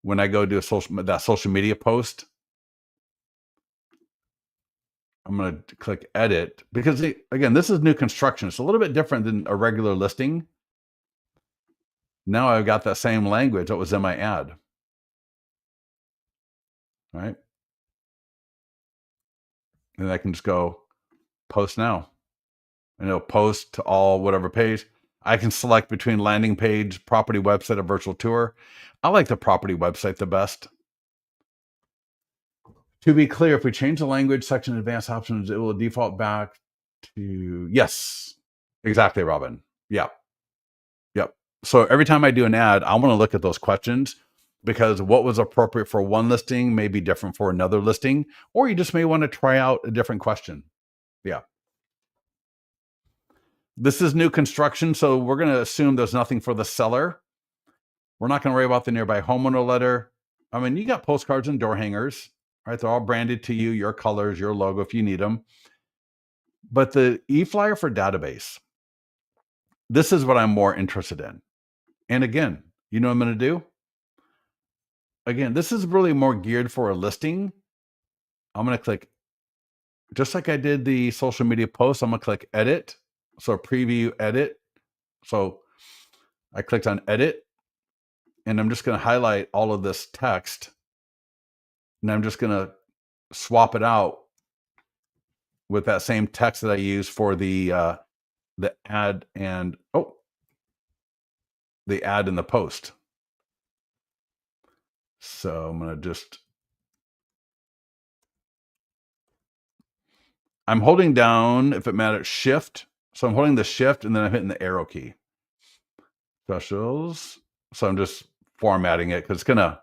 when I go do that social media post, I'm going to click edit because again, this is new construction. It's a little bit different than a regular listing. Now I've got that same language that was in my ad, right? And I can just go post now, and it'll post to all whatever page. I can select between landing page, property website, or virtual tour. I like the property website the best. To be clear, if we change the language section advanced options, it will default back to, yes, exactly, Robin. Yeah. Yep. So every time I do an ad, I want to look at those questions because what was appropriate for one listing may be different for another listing, or you just may want to try out a different question. Yeah. This is new construction, so we're going to assume there's nothing for the seller. We're not going to worry about the nearby homeowner letter. I mean, you got postcards and door hangers. right? They're all branded to you, your colors, your logo if you need them. But the e-flyer for database, this is what I'm more interested in. And again, you know what I'm going to do? Again, this is really more geared for a listing. I'm going to click, just like I did the social media post, I'm going to click edit. So preview edit. So I clicked on edit, and I'm just going to highlight all of this text, and I'm just going to swap it out with that same text that I use for the ad and the ad in the post. So I'm going to just, I'm holding down, if it matters, shift. So I'm holding the shift and then I'm hitting the arrow key. Specials. So I'm just formatting it because it's going to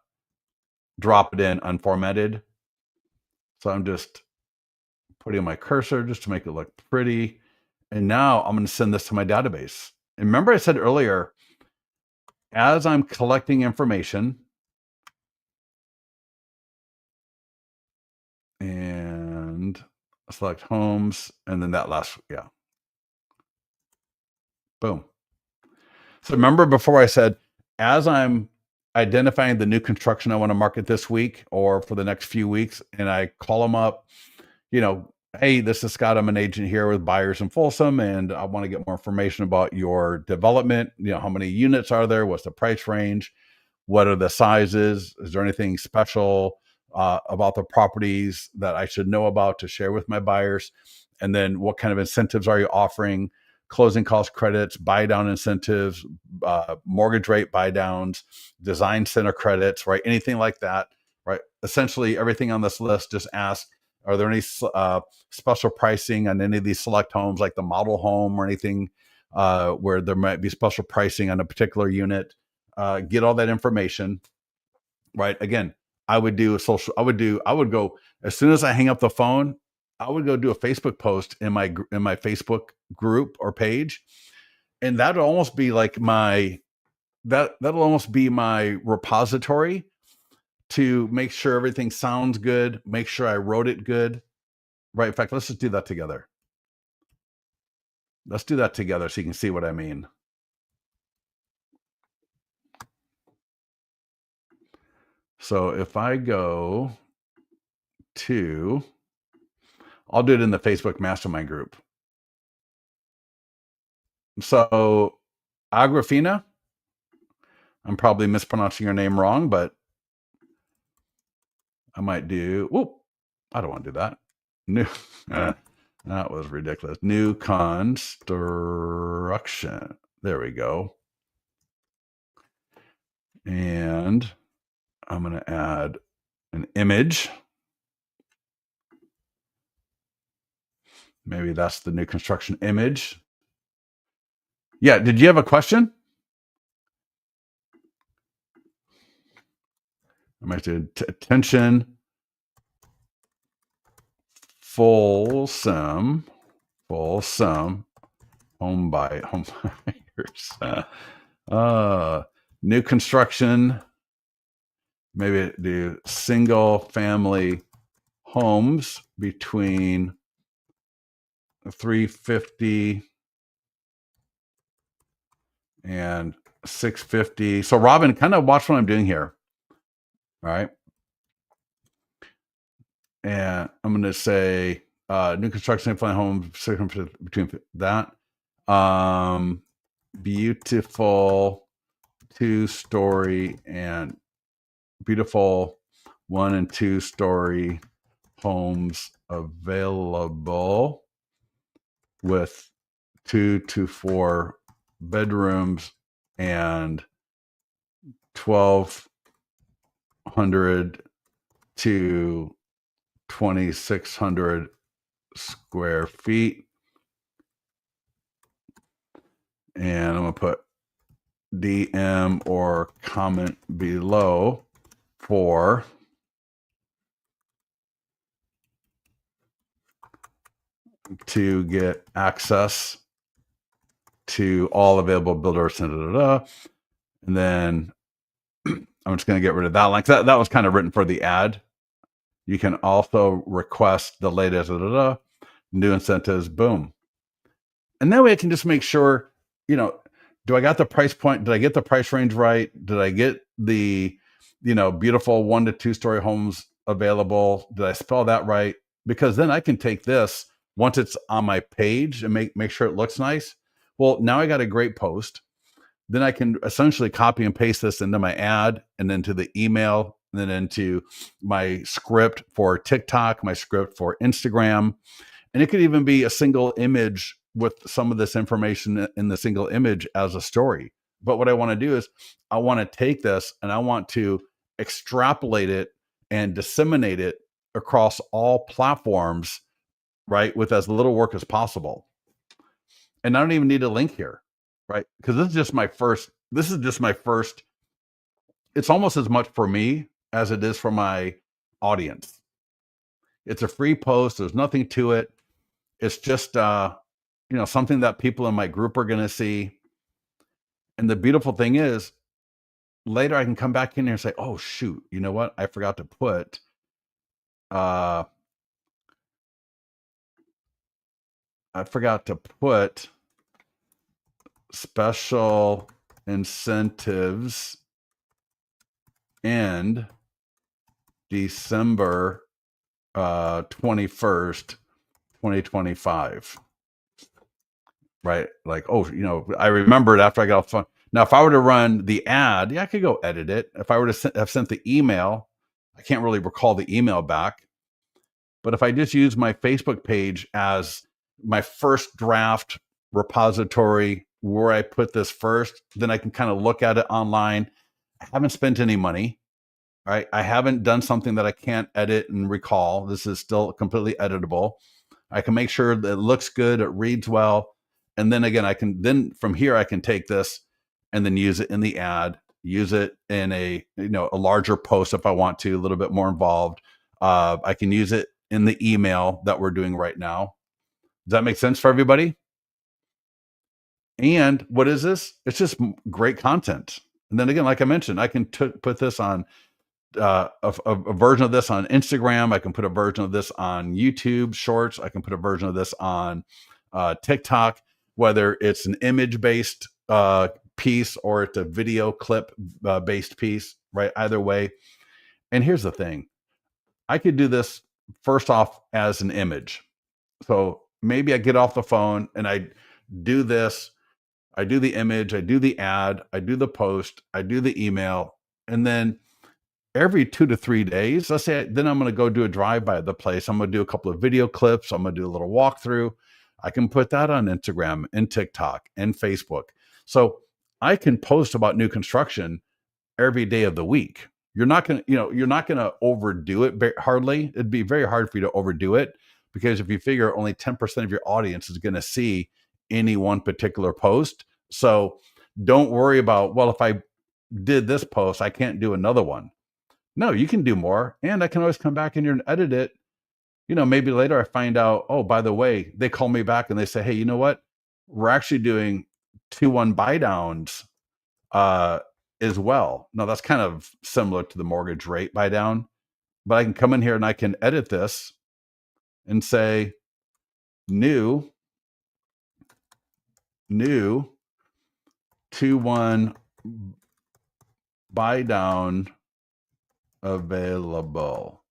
drop it in unformatted. So I'm just putting my cursor just to make it look pretty. And now I'm going to send this to my database. And remember I said earlier, as I'm collecting information, and select homes, and then that last, yeah. Boom. So remember before I said, as I'm identifying the new construction I want to market this week or for the next few weeks, and I call them up, hey, this is Scott. I'm an agent here with buyers in Folsom, and I want to get more information about your development. How many units are there? What's the price range? What are the sizes? Is there anything special about the properties that I should know about to share with my buyers? And then what kind of incentives are you offering? Closing cost credits, buy down incentives, mortgage rate buy downs, design center credits, right? Anything like that, right? Essentially everything on this list, just ask, are there any special pricing on any of these select homes, like the model home or anything where there might be special pricing on a particular unit? Get all that information, right? Again, I would go, as soon as I hang up the phone, I would go do a Facebook post in my Facebook group or page. And that'll almost be like that'll almost be my repository to make sure everything sounds good, make sure I wrote it good, right? In fact, let's just do that together. Let's do that together so you can see what I mean. So if I go to, I'll do it in the Facebook mastermind group. So Agrafina, I'm probably mispronouncing your name wrong, but I might do, I don't want to do that. New, that was ridiculous. New construction. There we go. And I'm going to add an image. Maybe that's the new construction image. Yeah. Did you have a question? I might do attention. Folsom home buyers. New construction. Maybe do single family homes between 350 and 650. So Robin, kind of watch what I'm doing here. All right. And I'm going to say new construction single family homes between that. Beautiful 2-story and beautiful 1 and 2-story homes available with 2 to 4 bedrooms and 1,200 to 2,600 square feet. And I'm going to put DM or comment below to get access to all available builders. And then I'm just going to get rid of that line. That was kind of written for the ad. You can also request the latest new incentives, boom. And that way I can just make sure, do I got the price point? Did I get the price range right? Did I get the, beautiful 1 to 2 story homes available? Did I spell that right? Because then I can take this once it's on my page and make sure it looks nice. Well, now I got a great post. Then I can essentially copy and paste this into my ad and into the email, and then into my script for TikTok, my script for Instagram. And it could even be a single image with some of this information in the single image as a story. But what I want to do is I want to take this and I want to extrapolate it and disseminate it across all platforms, right? With as little work as possible. And I don't even need a link here, right? Because this is just my first, it's almost as much for me as it is for my audience. It's a free post. There's nothing to it. It's just something that people in my group are going to see. And the beautiful thing is, later I can come back in here and say, oh shoot, you know what? I forgot to put special incentives end December 21st, 2025. Right? Like, oh, I remembered after I got off the phone. Now, if I were to run the ad, yeah, I could go edit it. If I were to have sent the email, I can't really recall the email back. But if I just use my Facebook page as my first draft repository where I put this first, then I can kind of look at it online. I haven't spent any money, right? I haven't done something that I can't edit and recall. This is still completely editable. I can make sure that it looks good, it reads well. And then again, from here, I can take this and then use it in the ad, use it in a larger post if I want to, a little bit more involved. I can use it in the email that we're doing right now. Does that make sense for everybody? And what is this? It's just great content. And then again, like I mentioned, I can put this on a version of this on Instagram. I can put a version of this on YouTube Shorts. I can put a version of this on TikTok, whether it's an image based piece or it's a video clip based piece, right? Either way. And here's the thing, I could do this first off as an image. So maybe I get off the phone and I do this. I do the image, I do the ad, I do the post, I do the email, and then every 2 to 3 days, let's say, then I'm going to go do a drive by the place. I'm going to do a couple of video clips. I'm going to do a little walkthrough. I can put that on Instagram and TikTok and Facebook. So I can post about new construction every day of the week. You're not going to overdo it hardly. It'd be very hard for you to overdo it, because if you figure only 10% of your audience is going to see any one particular post. So don't worry about, well, if I did this post, I can't do another one. No, you can do more. And I can always come back in here and edit it. Maybe later I find out, oh, by the way, they call me back and they say, hey, you know what? We're actually doing 2-1 buy downs as well. Now that's kind of similar to the mortgage rate buy down, but I can come in here and I can edit this and say new 2-1 buy down available.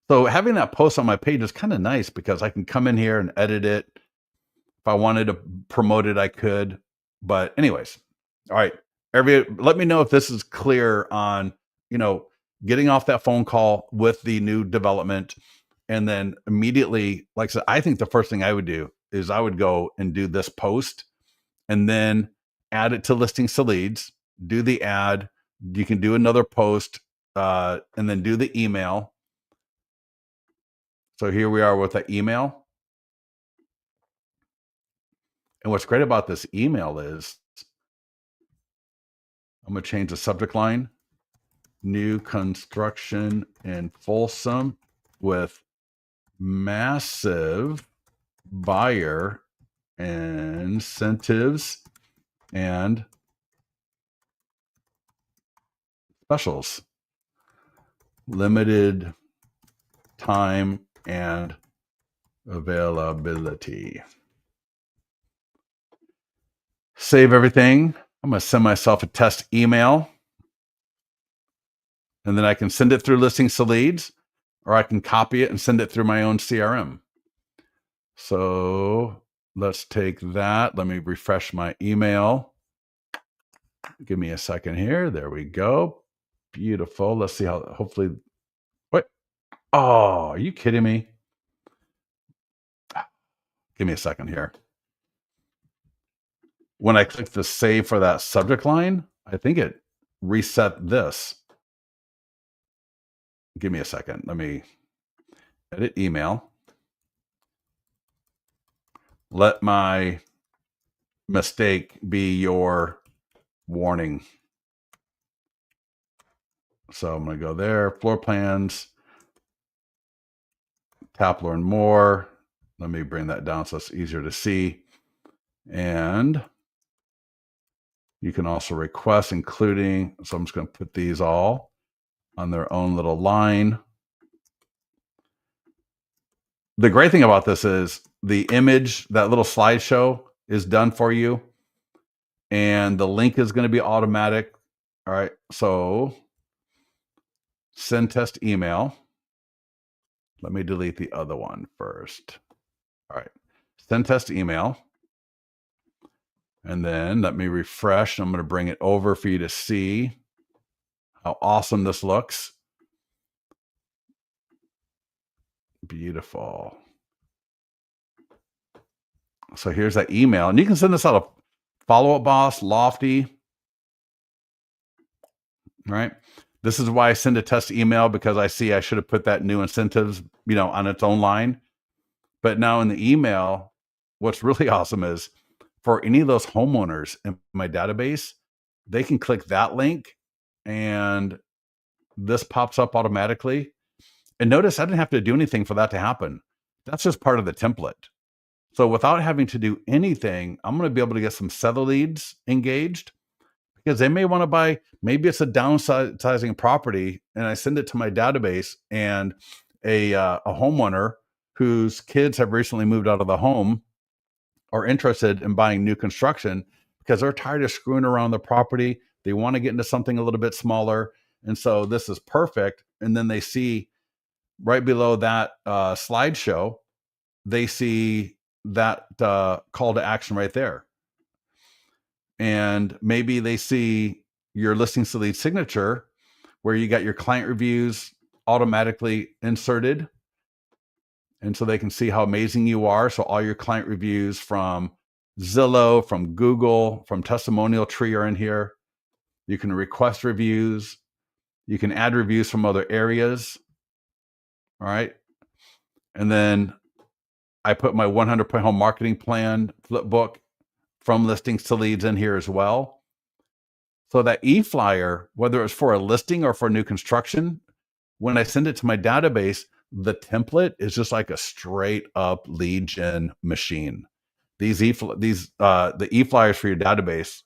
So having that post on my page is kind of nice because I can come in here and edit it. If I wanted to promote it, I could. But anyways, all right. Let me know if this is clear on, getting off that phone call with the new development. And then immediately, like I said, I think the first thing I would do is I would go and do this post and then add it to listings to leads, do the ad. You can do another post and then do the email. So here we are with the email. And what's great about this email is I'm going to change the subject line, new construction in Folsom with massive buyer incentives and specials. Limited time and availability. Save everything. I'm going to send myself a test email, and then I can send it through Listings to Leads, or I can copy it and send it through my own CRM. So let's take that. Let me refresh my email. Give me a second here. There we go. Beautiful. Let's see how, hopefully, what? Oh, are you kidding me? Give me a second here. When I click the save for that subject line, I think it reset this. Give me a second. Let me edit email. Let my mistake be your warning. So I'm going to go there, floor plans, tap learn more. Let me bring that down so it's easier to see. And you can also request including, so I'm just going to put these all on their own little line. The great thing about this is the image, that little slideshow is done for you. And the link is going to be automatic. All right. So send test email. Let me delete the other one first. All right. Send test email. And then let me refresh. I'm going to bring it over for you to see how awesome this looks. Beautiful. So here's that email. And you can send this out of Follow Up Boss, Lofty. Right. This is why I send a test email, because I see I should have put that new incentives, on its own line. But now in the email, what's really awesome is for any of those homeowners in my database, they can click that link and this pops up automatically. And notice I didn't have to do anything for that to happen. That's just part of the template. So without having to do anything, I'm going to be able to get some seller leads engaged, because they may want to buy, maybe it's a downsizing property, and I send it to my database, and a homeowner whose kids have recently moved out of the home are interested in buying new construction because they're tired of screwing around the property. They want to get into something a little bit smaller. And so this is perfect. And then they see right below that slideshow, they see that call to action right there. And maybe they see your Listings to Lead signature where you got your client reviews automatically inserted. And so they can see how amazing you are. So all your client reviews from Zillow, from Google, from Testimonial Tree are in here. You can request reviews. You can add reviews from other areas. All right. And then I put my 100-point home marketing plan flip book from Listings to Leads in here as well. So that e-flyer, whether it's for a listing or for new construction, when I send it to my database, the template is just like a straight up lead gen machine. The e-flyers for your database,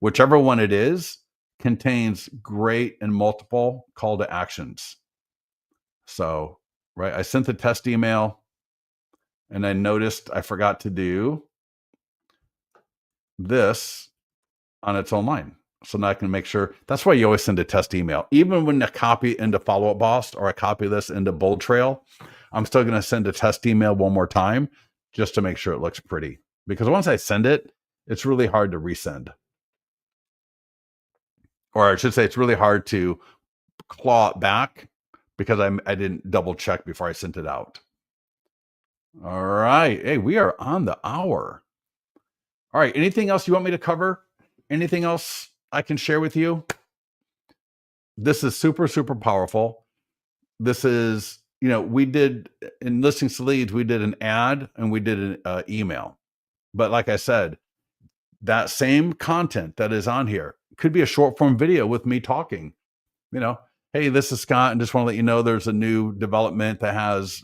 whichever one it is, contains great and multiple call to actions. So, right, I sent the test email, and I noticed I forgot to do this on its own line. So now I can make sure. That's why you always send a test email. Even when I copy into Follow Up Boss or I copy this into Bold Trail, I'm still going to send a test email one more time just to make sure it looks pretty. Because once I send it, it's really hard to resend. Or I should say it's really hard to claw it back because I didn't double check before I sent it out. All right. Hey, we are on the hour. All right. Anything else you want me to cover? Anything else I can share with you? This is super, super powerful. This is, we did in Listings to Leads, we did an ad and we did an email. But like I said, that same content that is on here could be a short form video with me talking, hey, this is Scott, and just want to let you know there's a new development that has,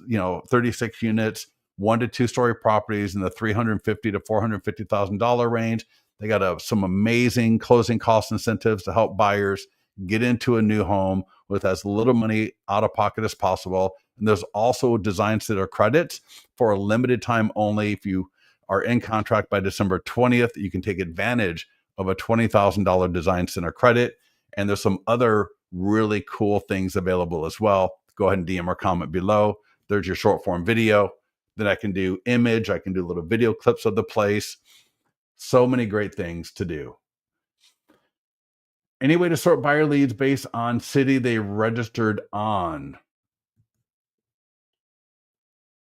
36 units, 1 to 2 story properties in the $350,000 to $450,000 range. They got some amazing closing cost incentives to help buyers get into a new home with as little money out of pocket as possible. And there's also design center credits for a limited time only. If you are in contract by December 20th, you can take advantage of a $20,000 design center credit. And there's some other really cool things available as well. Go ahead and DM or comment below. There's your short form video. Then I can do image. I can do little video clips of the place. So many great things to do. Any way to sort buyer leads based on city they registered on?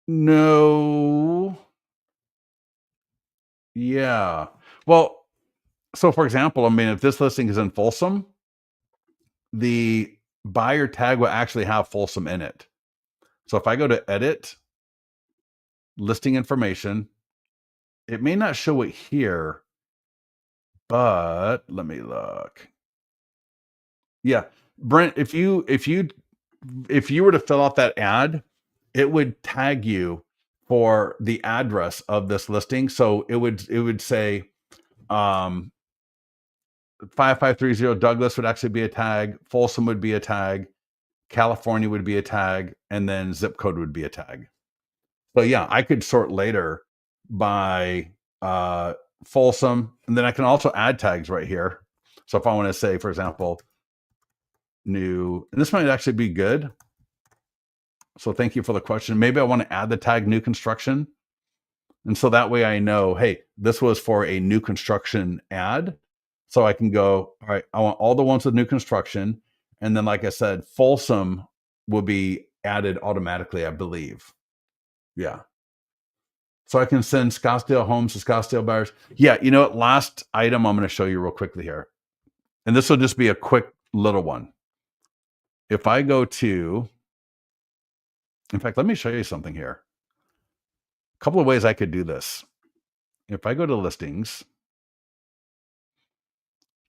No. Yeah. Well, so for example, I mean, if this listing is in Folsom, the buyer tag will actually have Folsom in it. So if I go to edit listing information, it may not show it here, but let me look. Yeah. Brent, if you were to fill out that ad, it would tag you for the address of this listing. So it would say 5530 Douglas would actually be a tag, Folsom would be a tag, California would be a tag, and then zip code would be a tag. So yeah, I could sort later by Folsom, and then I can also add tags right here. So if I want to say, for example, new, and this might actually be good. So thank you for the question. Maybe I want to add the tag new construction. And so that way I know, hey, this was for a new construction ad. So I can go, all right, I want all the ones with new construction. And then, like I said, Folsom will be added automatically, I believe. Yeah. So I can send Scottsdale homes to Scottsdale buyers. Yeah. You know what? Last item I'm going to show you real quickly here. And this will just be a quick little one. If I go to, in fact, let me show you something here. A couple of ways I could do this. If I go to listings,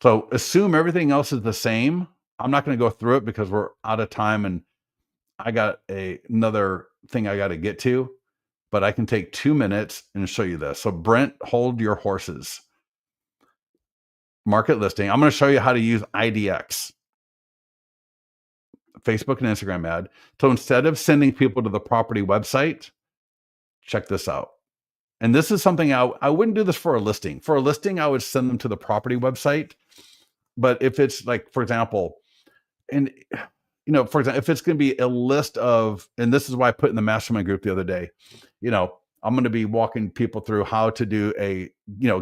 so assume everything else is the same. I'm not going to go through it because we're out of time and I got another thing I got to get to, but I can take 2 minutes and show you this. So Brent, hold your horses. Market listing. I'm going to show you how to use IDX, Facebook and Instagram ad. So instead of sending people to the property website, check this out. And this is something I wouldn't do this for a listing. For a listing, I would send them to the property website. But if it's like, for example, and for example, if it's going to be a list of, and this is why I put in the mastermind group the other day, I'm going to be walking people through how to do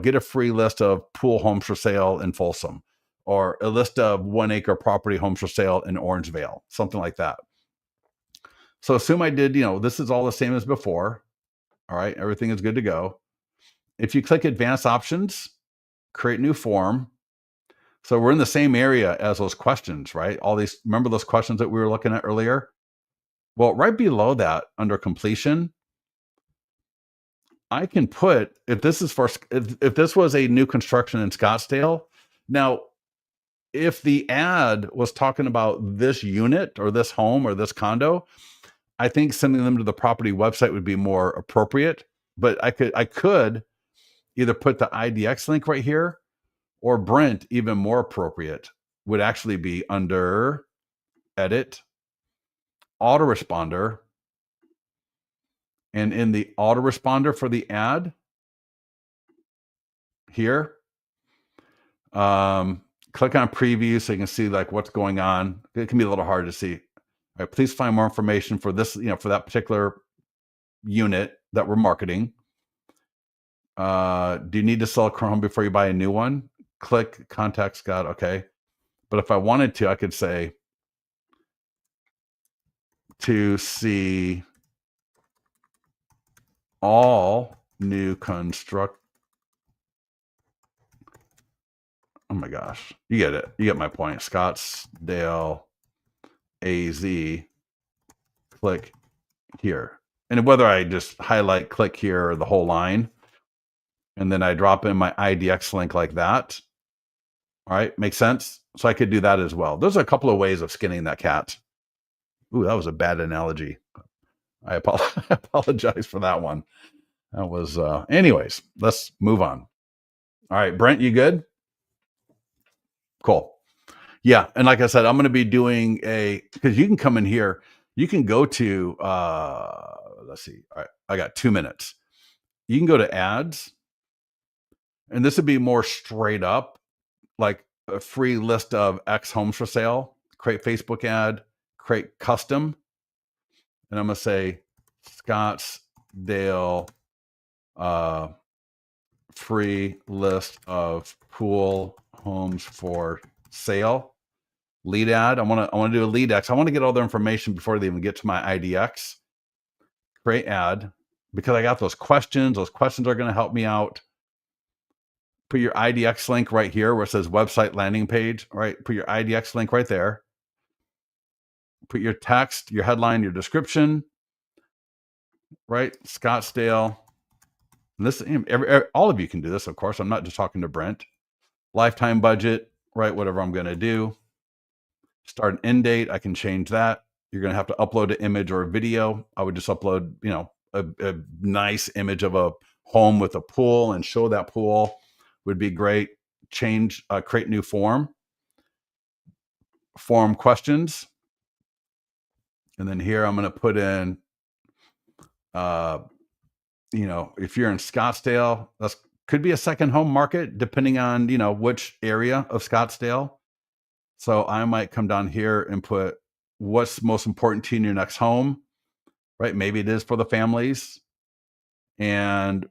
get a free list of pool homes for sale in Folsom, or a list of 1 acre property homes for sale in Orangevale, something like that. So assume I did, this is all the same as before. All right. Everything is good to go. If you click advanced options, create new form. So we're in the same area as those questions, right? Remember those questions that we were looking at earlier? Well, right below that under completion, I can put, if this was a new construction in Scottsdale. Now, if the ad was talking about this unit or this home or this condo, I think sending them to the property website would be more appropriate. But I could either put the IDX link right here, or Brent, even more appropriate, would actually be under edit, autoresponder. And in the autoresponder for the ad here, click on preview so you can see like what's going on. It can be a little hard to see. All right, please find more information for this, for that particular unit that we're marketing. Do you need to sell a current home before you buy a new one? Click contact Scott. Okay. But if I wanted to, I could say to see all new construct. Oh my gosh. You get it. You get my point. Scottsdale AZ. Click here. And whether I just highlight click here or the whole line, and then I drop in my IDX link like that. All right. Makes sense. So I could do that as well. There's a couple of ways of skinning that cat. Ooh, that was a bad analogy. I apologize for that one. That was, anyways, let's move on. All right, Brent, you good? Cool. Yeah. And like I said, I'm going to be doing because you can come in here. You can go to, let's see. All right, I got 2 minutes. You can go to ads, and this would be more straight up, like a free list of X homes for sale. Create Facebook ad, create custom, and I'm gonna say Scottsdale, uh, free list of pool homes for sale. Lead ad. I want to do a lead X. I want to get all the information before they even get to my IDX. Create ad, because I got those questions. Those questions are going to help me out. Put your IDX link right here where it says website landing page, right? Put your IDX link right there. Put your text, your headline, your description, right? Scottsdale. And this, all of you can do this, of course. I'm not just talking to Brent. Lifetime budget, right? Whatever I'm going to do. Start and end date. I can change that. You're going to have to upload an image or a video. I would just upload, a nice image of a home with a pool and show that pool would be great. Change, create new form questions. And then here I'm going to put in, if you're in Scottsdale, that's could be a second home market depending on, which area of Scottsdale. So I might come down here and put what's most important to you in your next home, right? Maybe it is for the families. And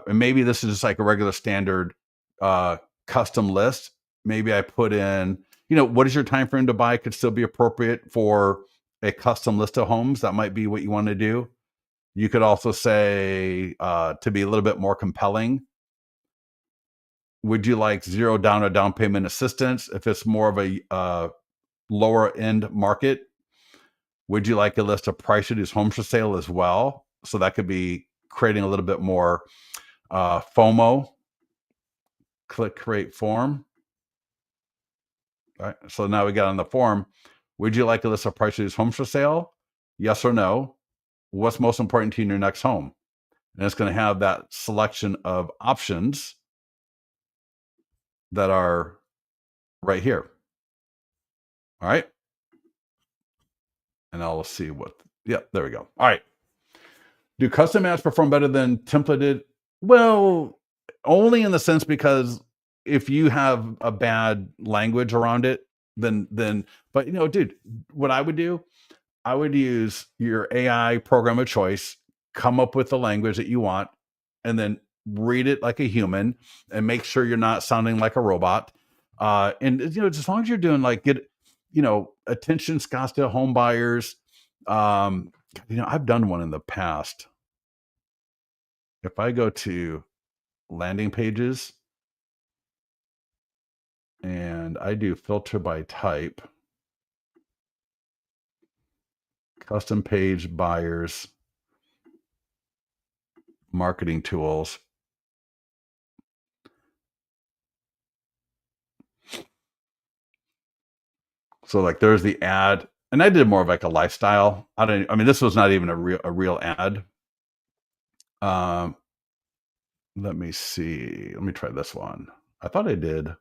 maybe this is just like a regular standard custom list. Maybe I put in, what is your time frame to buy could still be appropriate for a custom list of homes. That might be what you want to do. You could also say, to be a little bit more compelling, would you like zero down or down payment assistance? If it's more of a lower end market, would you like a list of price reduced homes for sale as well? So that could be creating a little bit more FOMO. Click create form. All right. So now we got on the form. Would you like a list of price reduced homes for sale? Yes or no? What's most important to you in your next home? And it's going to have that selection of options that are right here. All right. And I'll see there we go. All right. Do custom ads perform better than templated? Well, only in the sense because if you have a bad language around it, then, but dude, what I would do, I would use your AI program of choice, come up with the language that you want, and then read it like a human and make sure you're not sounding like a robot. And as long as you're doing attention Scottsdale home buyers, I've done one in the past. If I go to landing pages and I do filter by type, custom page buyers, marketing tools. So like there's the ad, and I did more of like a lifestyle. This was not even a real ad. Let me see. Let me try this one. I thought I did.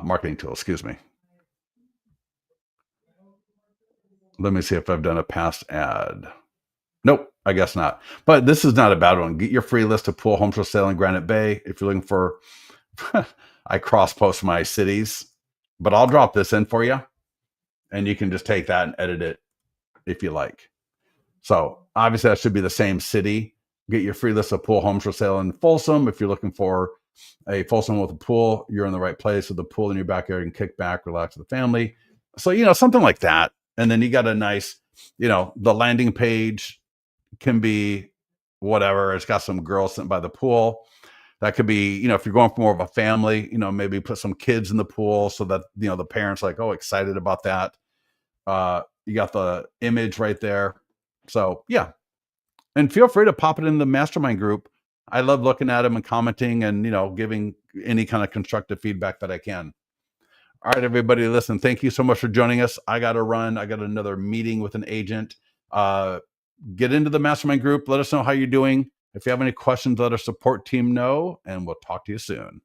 Marketing tool, excuse me. Let me see if I've done a past ad. Nope, I guess not. But this is not a bad one. Get your free list of pool homes for sale in Granite Bay. If you're looking for, I cross post my cities, but I'll drop this in for you. And you can just take that and edit it if you like. So obviously that should be the same city. Get your free list of pool homes for sale in Folsom. If you're looking for a Folsom with a pool, you're in the right place with a pool in your backyard and kick back, relax with the family. So, something like that. And then you got a nice, the landing page can be whatever. It's got some girls sitting by the pool. That could be, if you're going for more of a family, maybe put some kids in the pool so that, the parents like, oh, excited about that. You got the image right there. So yeah. And feel free to pop it in the mastermind group. I love looking at them and commenting and, giving any kind of constructive feedback that I can. All right, everybody, listen, thank you so much for joining us. I got to run. I got another meeting with an agent. Get into the mastermind group. Let us know how you're doing. If you have any questions, let our support team know, and we'll talk to you soon.